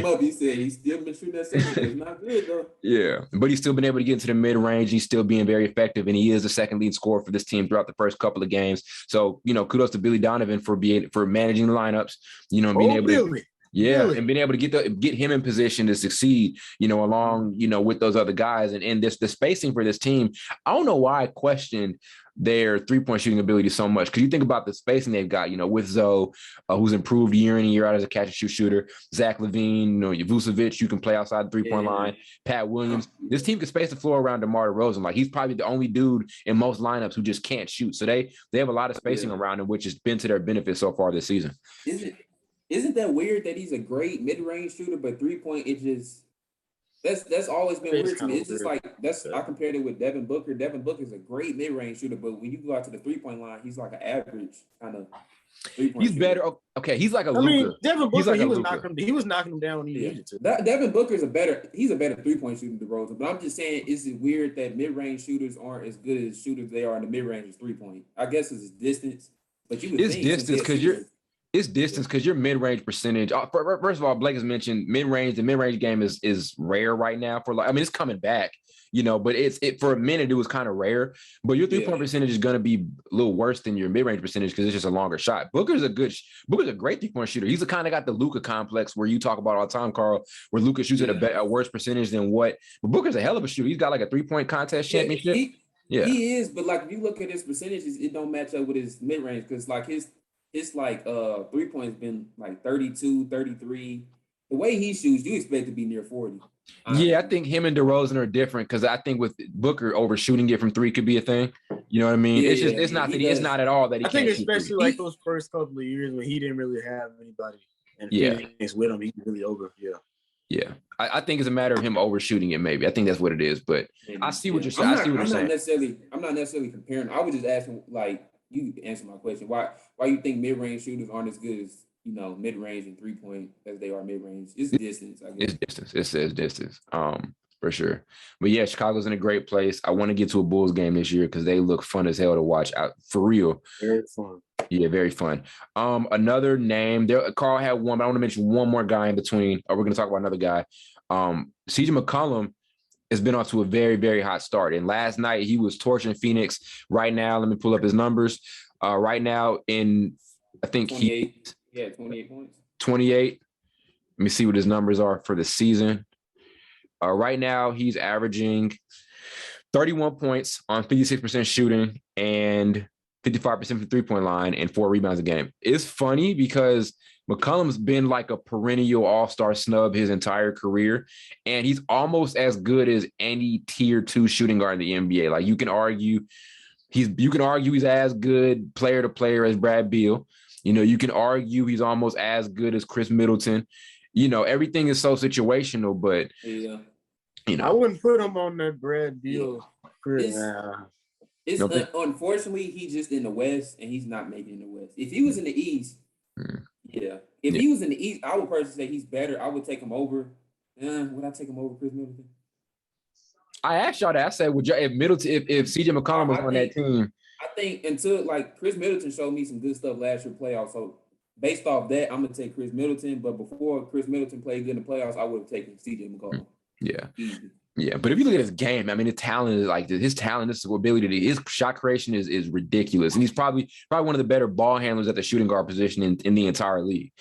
up. He said he's still been shooting that 7. It's not good though. Yeah, but he's still been able to get into the mid range. He's still being very effective, and he is the second lead scorer for this team throughout the first couple of games. So kudos to Billy Donovan for managing the lineups. Being able to. Yeah, really? And being able to get him in position to succeed, along, with those other guys. And the spacing for this team, I don't know why I questioned their 3-point shooting ability so much. Because you think about the spacing they've got, with Zoe, who's improved year in and year out as a catch-and-shoot shooter, Zach Lavine, Vucevic, you can play outside the 3-point line, Pat Williams. This team can space the floor around DeMar DeRozan. Like, he's probably the only dude in most lineups who just can't shoot. So they have a lot of spacing around him, which has been to their benefit so far this season. Isn't that weird that he's a great mid-range shooter, but 3-point, it just that's always been weird to me. It's just like I compared it with Devin Booker. Devin Booker's a great mid-range shooter, but when you go out to the 3-point line, he's like an average kind of 3-point He's shooter. Better. Okay, he's like a Luka. I mean, Devin Booker, he was knocking him down when he needed to. Devin Booker's a better 3-point shooter than DeRozan, but I'm just saying it's weird that mid-range shooters aren't as good as shooters they are in the mid-range as 3-point. I guess it's distance, but it's distance because It's distance because your mid-range percentage. First of all, Blake has mentioned mid-range. The mid-range game is rare right now. It's coming back, but it for a minute it was kind of rare. But your 3-point percentage is going to be a little worse than your mid-range percentage because it's just a longer shot. Booker's a great 3-point shooter. He's the kind of got the Luka complex where you talk about all the time, Carl, where Luka shoots at a worse percentage than what. But Booker's a hell of a shooter. He's got like a 3-point contest championship. He is, but like if you look at his percentages, it don't match up with his mid-range because like his 3-point has been like 32, 33. The way he shoots, you expect to be near 40. Yeah, I think him and DeRozan are different because I think with Booker overshooting it from 3 could be a thing. You know what I mean? It's not at all that he can't shoot. I think especially like those first couple of years when he didn't really have anybody and Phoenix with him, he really over. Yeah. I think it's a matter of him overshooting it. Maybe I think that's what it is. But I see what you're saying. I'm not necessarily comparing. I was just asking like. You answer my question. Why you think mid-range shooters aren't as good as mid-range and 3-point as they are mid-range? It's distance, I guess. It's distance. It says distance. For sure. But yeah, Chicago's in a great place. I want to get to a Bulls game this year because they look fun as hell to watch out for real. Very fun. Yeah, very fun. Another name there. Carl had one, but I want to mention one more guy in between. Or we're going to talk about another guy. CJ McCollum has been off to a very, very hot start. And last night he was torching Phoenix. Right now, let me pull up his numbers. Right now I think 28. 28 points. 28. Let me see what his numbers are for the season. Right now, he's averaging 31 points on 56% shooting and 55% from the three-point line and 4 rebounds a game. It's funny because McCollum's been like a perennial all-star snub his entire career, and he's almost as good as any tier 2 shooting guard in the NBA. Like you can argue he's as good player to player as Brad Beal. You can argue he's almost as good as Chris Middleton. Everything is so situational, but I wouldn't put him on that Brad Beal. Unfortunately, he's just in the West, and he's not making the West. If he was in the East, he was in the East, I would personally say he's better. I would take him over. Would I take him over Chris Middleton? I asked y'all that. I said, would y'all if CJ McCollum was on that team? I think until Chris Middleton showed me some good stuff last year playoffs. So based off that, I'm gonna take Chris Middleton. But before Chris Middleton played good in the playoffs, I would have taken CJ McCollum. Yeah. Easy. Yeah, but if you look at his game, I mean, his talent is like his talent, his ability, his shot creation is ridiculous, and he's probably one of the better ball handlers at the shooting guard position in the entire league.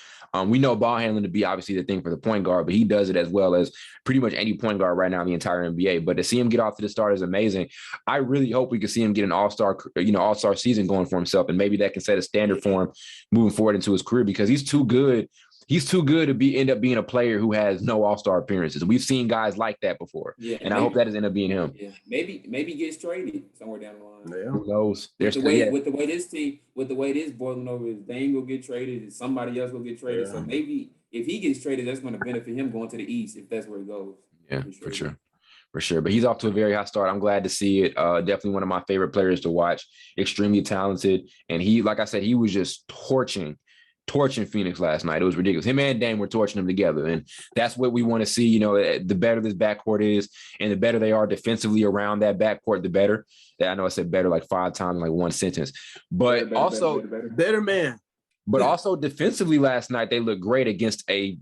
We know ball handling to be obviously the thing for the point guard, but he does it as well as pretty much any point guard right now in the entire NBA. But to see him get off to the start is amazing. I really hope we can see him get an all-star season going for himself, and maybe that can set a standard for him moving forward into his career because he's too good. He's too good to end up being a player who has no all-star appearances. We've seen guys like that before. Yeah, and maybe, I hope that does end up being him. Yeah, maybe gets traded somewhere down the line. Yeah. Who knows? With the way this boiling over is Dame will get traded and somebody else will get traded. Yeah. So maybe if he gets traded, that's going to benefit him going to the East if that's where he goes. Yeah, for sure. But he's off to a very hot start. I'm glad to see it. Definitely one of my favorite players to watch. Extremely talented. And he, like I said, he was just torching Phoenix last night. It was ridiculous. Him and Dame were torching them together. And that's what we want to see. The better this backcourt is and the better they are defensively around that backcourt, the better. I know I said better like 5 times in like one sentence. But better man. But also defensively last night, they looked great against a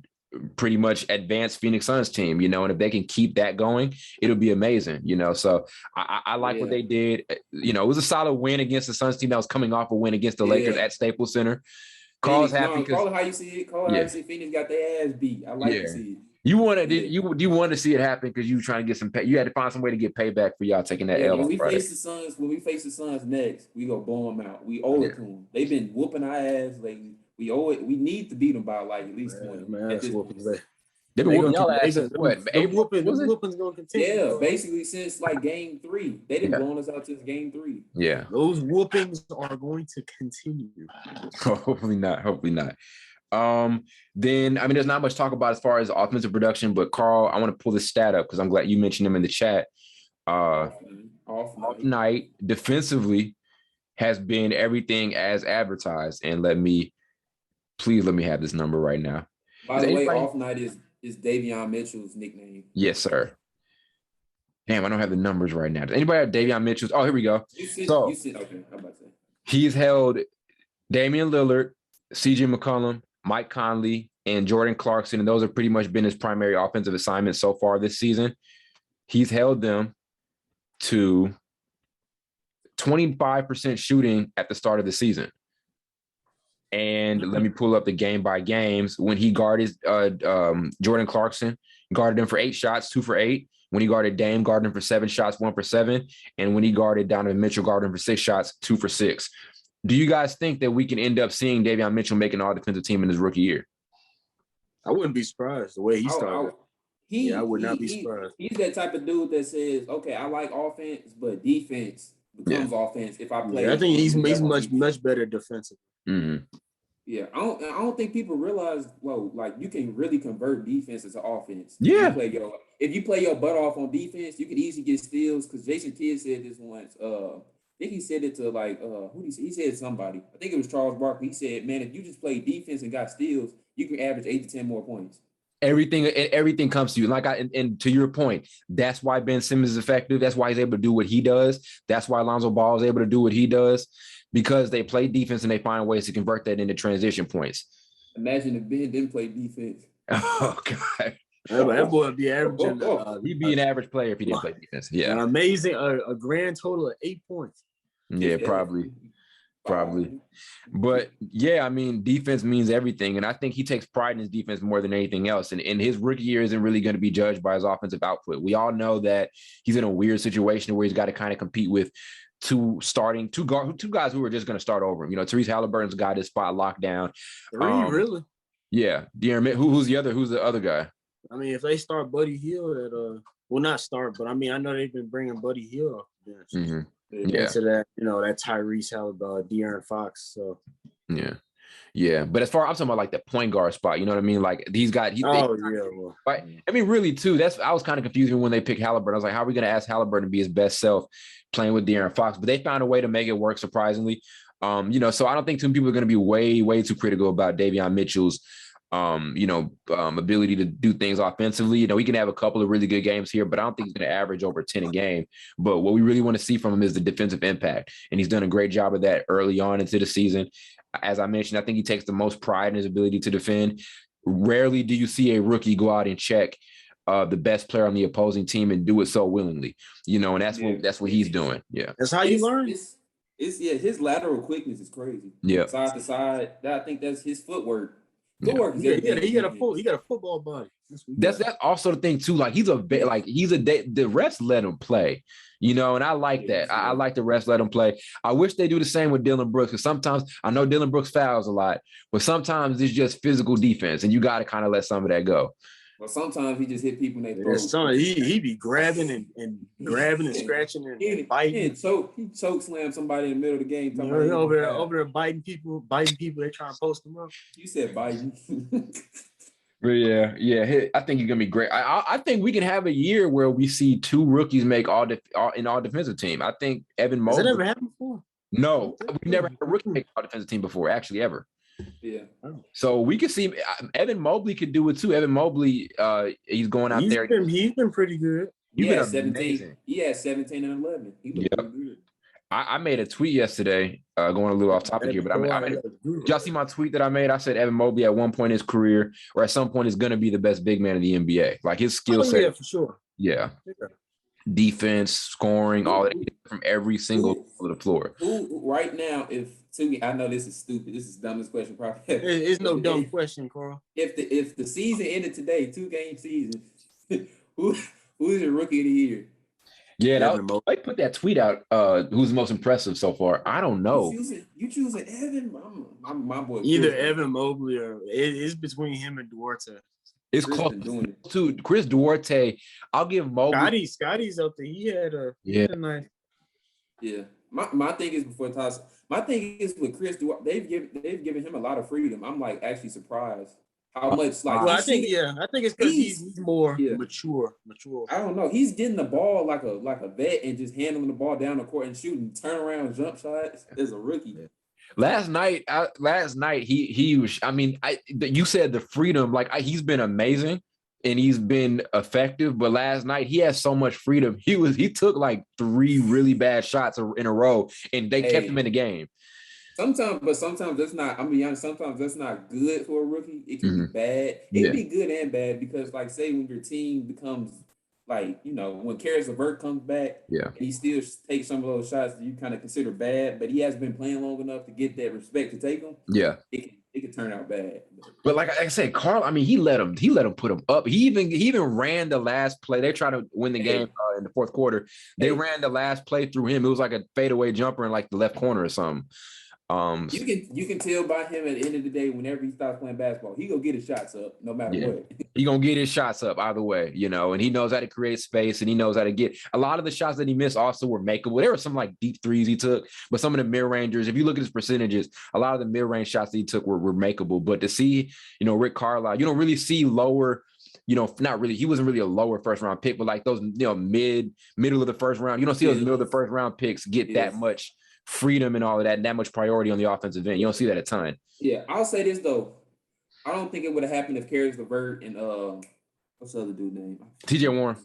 pretty much advanced Phoenix Suns team, and if they can keep that going, it'll be amazing, So I like what they did. It was a solid win against the Suns team that was coming off a win against the Lakers at Staples Center. Carl's happy because how you see it. How you see Phoenix got their ass beat. I like to see it. You wanted to see it happen because you were trying to get some pay. You had to find some way to get payback for y'all taking that L. When we face the Suns next, we go blow them out. We owe it to them. They've been whooping our ass lately. We owe it. We need to beat them by at least 20. They've been whooping y'all ass since what? Whooping's gonna continue. Yeah, basically since game 3. They didn't blow us out since game 3. Yeah. Those whoopings are going to continue. Hopefully not. Then there's not much to talk about as far as offensive production, but Carl, I want to pull this stat up because I'm glad you mentioned him in the chat. Off night defensively has been everything as advertised. And please let me have this number right now. By the way, off night is Davion Mitchell's nickname. Yes, sir. Damn, I don't have the numbers right now. Does anybody have Davion Mitchell's? Oh, here we go. Okay, I'm about to say. He's held Damian Lillard, CJ McCollum, Mike Conley, and Jordan Clarkson, and those have pretty much been his primary offensive assignments so far this season. He's held them to 25% shooting at the start of the season. And let me pull up the game by games. When he guarded Jordan Clarkson, guarded him for 8 shots, 2 for 8. When he guarded Dame, guarded him for 7 shots, 1 for 7. And when he guarded Donovan Mitchell, guarded him for 6 shots, 2 for 6. Do you guys think that we can end up seeing Davion Mitchell make an all-defensive team in his rookie year? I wouldn't be surprised the way he started. I would not be surprised. He's that type of dude that says, okay, I like offense, but defense becomes offense if I play. I think he's much better defensively. Mm-hmm. Yeah, I don't think people realize, you can really convert defense into offense. Yeah. If you play your butt off on defense, you can easily get steals. Because Jason Kidd said this once. I think he said it to who did he said it to somebody. I think it was Charles Barkley. He said, man, if you just play defense and got steals, you can average 8 to 10 more points. Everything comes to you. And to your point, that's why Ben Simmons is effective. That's why he's able to do what he does. That's why Lonzo Ball is able to do what he does, because they play defense and they find ways to convert that into transition points. Imagine if Ben didn't play defense. Oh God. That boy would be averaging. He'd be an average player if he didn't play defense. Yeah. An amazing, a grand total of 8 points. Yeah, probably. But yeah, I mean, defense means everything. And I think he takes pride in his defense more than anything else. And his rookie year isn't really going to be judged by his offensive output. We all know that he's in a weird situation where he's got to kind of compete with two guys who are just going to start over him. You know, Tyrese Halliburton's got his spot locked down. Really? Yeah. Who's the other guy? I mean, if they start Buddy Hield not start, but I mean, I know they've been bringing Buddy Hield off the bench. Mm-hmm. Yeah. To that, that Tyrese Halliburton, De'Aaron Fox. So yeah. But as far I'm talking about like the point guard spot, you know what I mean? Like these guys. I mean, really too. I was kind of confused when they picked Halliburton. I was like, how are we going to ask Halliburton to be his best self playing with De'Aaron Fox? But they found a way to make it work, surprisingly. So I don't think too many people are going to be way, way too critical about Davion Mitchell's ability to do things offensively. You know, he can have a couple of really good games here, but I don't think he's going to average over 10 a game. But what we really want to see from him is the defensive impact. And he's done a great job of that early on into the season. As I mentioned, I think he takes the most pride in his ability to defend. Rarely do you see a rookie go out and check the best player on the opposing team and do it so willingly, and that's what he's doing. Yeah. That's how you learn. His lateral quickness is crazy. Yeah. Side to side. I think that's his footwork. He got a football body. That's also the thing too. Like the refs let him play, and I like that. I like the refs let him play. I wish they do the same with Dillon Brooks, because sometimes I know Dillon Brooks fouls a lot, but sometimes it's just physical defense, and you got to kind of let some of that go. Well, sometimes he just hit people in their throat. He be grabbing and scratching and biting. He choke slammed somebody in the middle of the game. Over there biting people. They trying to post them up. You said biting. But yeah. I think he's gonna be great. I think we can have a year where we see two rookies make all defensive team. I think Evan Mobley. Has that ever happened before? No, we've never had a rookie make all defensive team before, actually, ever. Yeah. So we could see Evan Mobley could do it too. Evan Mobley, he's going out there. He's been pretty good. He had 17. He had 17 and 11. He looked pretty good. I made a tweet yesterday, going a little off topic here, but did y'all see my tweet that I made? I said Evan Mobley at one point in his career, or at some point, is going to be the best big man in the NBA. Like his skill set. Yeah, for sure. Yeah. Defense, scoring, all that from every single of the floor. Who right now, I know this is stupid. This is the dumbest question probably. It's no dumb question, Carl. If the season ended today, 2-game season, who is your rookie of the year? Yeah, I put that tweet out. Who's the most impressive so far? I don't know. You choosing Evan? My boy. Either Evan Mobley or it's between him and Duarte. It's close to Chris Duarte. I'll give Mobley. Scotty's up there. He had a nice. Yeah. My thing is before Tyson. My thing is with Chris Duarte. They've given him a lot of freedom. I'm like actually surprised how much like. Well, I think it's because he's more mature. I don't know. He's getting the ball like a vet and just handling the ball down the court and shooting turnaround jump shots as a rookie. Last night he was. I mean, you said the freedom. Like he's been amazing and he's been effective. But last night he had so much freedom. He took like 3 really bad shots in a row, and they kept him in the game. Sometimes that's not. I'm be honest. Sometimes that's not good for a rookie. It can be bad. It can be good and bad because, like, say when your team becomes like, when Karis LeVert comes back, and he still takes some of those shots that you kind of consider bad, but he hasn't been playing long enough to get that respect to take them. Yeah, it can turn out bad. But like I said, Karl, I mean, he let him put him up. He even ran the last play. They tried to win the game in the fourth quarter. They ran the last play through him. It was like a fadeaway jumper in like the left corner or something. You can tell by him at the end of the day, whenever he starts playing basketball, he gonna get his shots up no matter what. He gonna get his shots up either way, and he knows how to create space and he knows how to get a lot of the shots that he missed also were makeable. There were some like deep threes he took, but some of the mid-rangers, if you look at his percentages, a lot of the mid-range shots that he took were makeable. But to see, Rick Carlisle, you don't really see lower, not really, he wasn't really a lower first round pick, but like those, middle of the first round, you don't see those middle of the first round picks get that much freedom and all of that much priority on the offensive end. You don't see that a ton. Yeah, I'll say this though. I don't think it would have happened if Karis LeVert and what's the other dude's name? TJ Warren.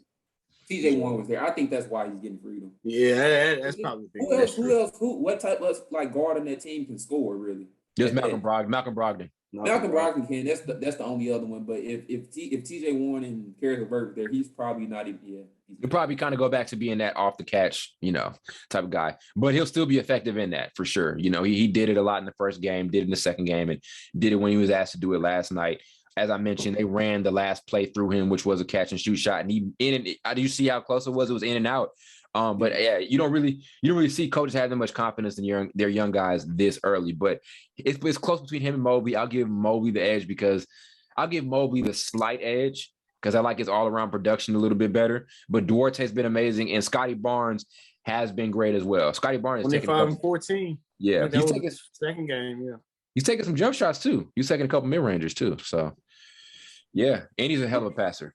TJ Warren was there. I think that's why he's getting freedom. Yeah, that's probably big. Who else? What type of like guard on that team can score really? Just Malcolm Brogdon. Malcolm Brogdon can. That's the only other one. But if TJ Warren and Karis LeVert there, he's probably not even. Yeah, he'll probably kind of go back to being that off the catch, type of guy. But he'll still be effective in that for sure. He did it a lot in the first game, did it in the second game, and did it when he was asked to do it last night. As I mentioned, they ran the last play through him, which was a catch and shoot shot, and he do you see how close it was? It was in and out. But yeah, you don't really see coaches have that much confidence in their young guys this early. But it's close between him and Mobley. I'll give Mobley the edge because I'll give Mobley the slight edge because I like his all around production a little bit better. But Duarte's been amazing, and Scotty Barnes has been great as well. Scotty Barnes is taking 25 and 14. Yeah, he's taking second game. Yeah, he's taking some jump shots too. He's taking a couple mid rangers too. So yeah, and he's a hell of a passer.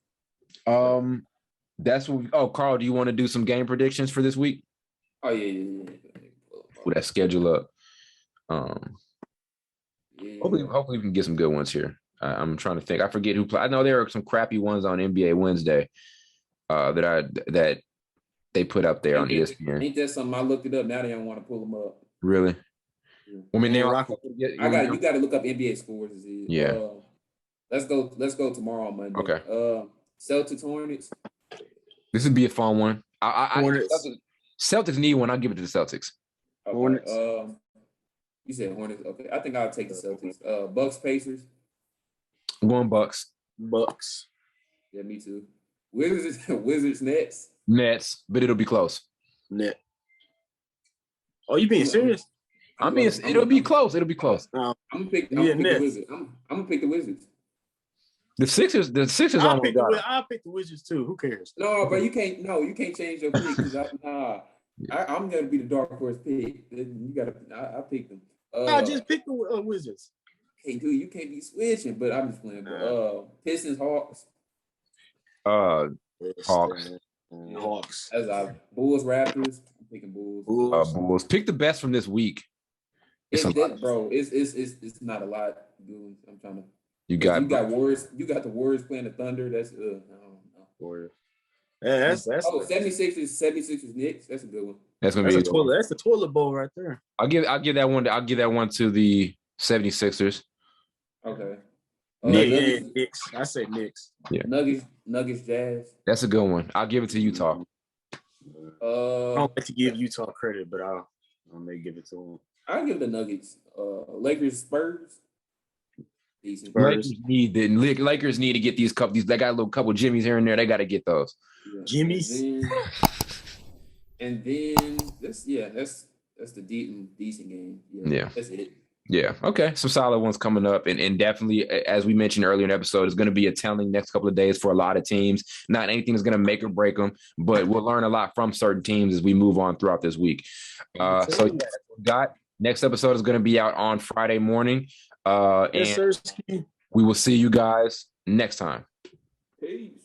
That's what. Carl, do you want to do some game predictions for this week? Oh yeah. Put that schedule up. Hopefully we can get some good ones here. I'm trying to think. I forget who played. I know there are some crappy ones on NBA Wednesday that they put up there on ESPN. Ain't that something? I looked it up. Now they don't want to pull them up. Really? Yeah. I mean, you got to look up NBA scores. Yeah. Let's go tomorrow on Monday. Okay. Celtics Hornets. This would be a fun one. Celtics need one. I'll give it to the Celtics. Okay. Hornets. You said Hornets. Okay. I think I'll take the Celtics. Bucks Pacers. Going Bucks. Yeah, me too. Wizards Nets, but it'll be close. Net. Oh, you being serious? It'll be close. It'll be close. I'm gonna pick the Wizards. I'm gonna pick the Wizards. The Sixers I'll pick the Wizards too. Who cares? No, but you can't change your pick because I'm gonna be the dark horse pick. You gotta I pick them. I just picked the Wizards. Hey, dude, you can't be switching, but I'm just playing. Pistons, Hawks. Hawks. As Bulls, Raptors. I'm picking Bulls. Bulls. Pick the best from this week. It's not a lot. Dude. I'm trying to. You got Warriors. You got the Warriors playing the Thunder. That's I don't know. Warriors. Yeah, that's 76ers Knicks. That's a good one. That's the toilet bowl right there. I'll give that one. I'll give that one to the 76ers. Okay. Knicks. I say Knicks. Yeah. Nuggets, Jazz. That's a good one. I'll give it to Utah. I don't like to give Utah credit, but I may give it to them. I'll give the Nuggets. Lakers, Spurs. Decent. Lakers need to get these couple. They got a little couple Jimmys here and there. They got to get those. Yeah. Jimmys. And then that's the decent game. Yeah. That's it. Yeah. Okay. Some solid ones coming up. And definitely, as we mentioned earlier in the episode, it's going to be a telling next couple of days for a lot of teams. Not anything is going to make or break them, but we'll learn a lot from certain teams as we move on throughout this week. That's what we got. Next episode is going to be out on Friday morning. And we will see you guys next time. Peace.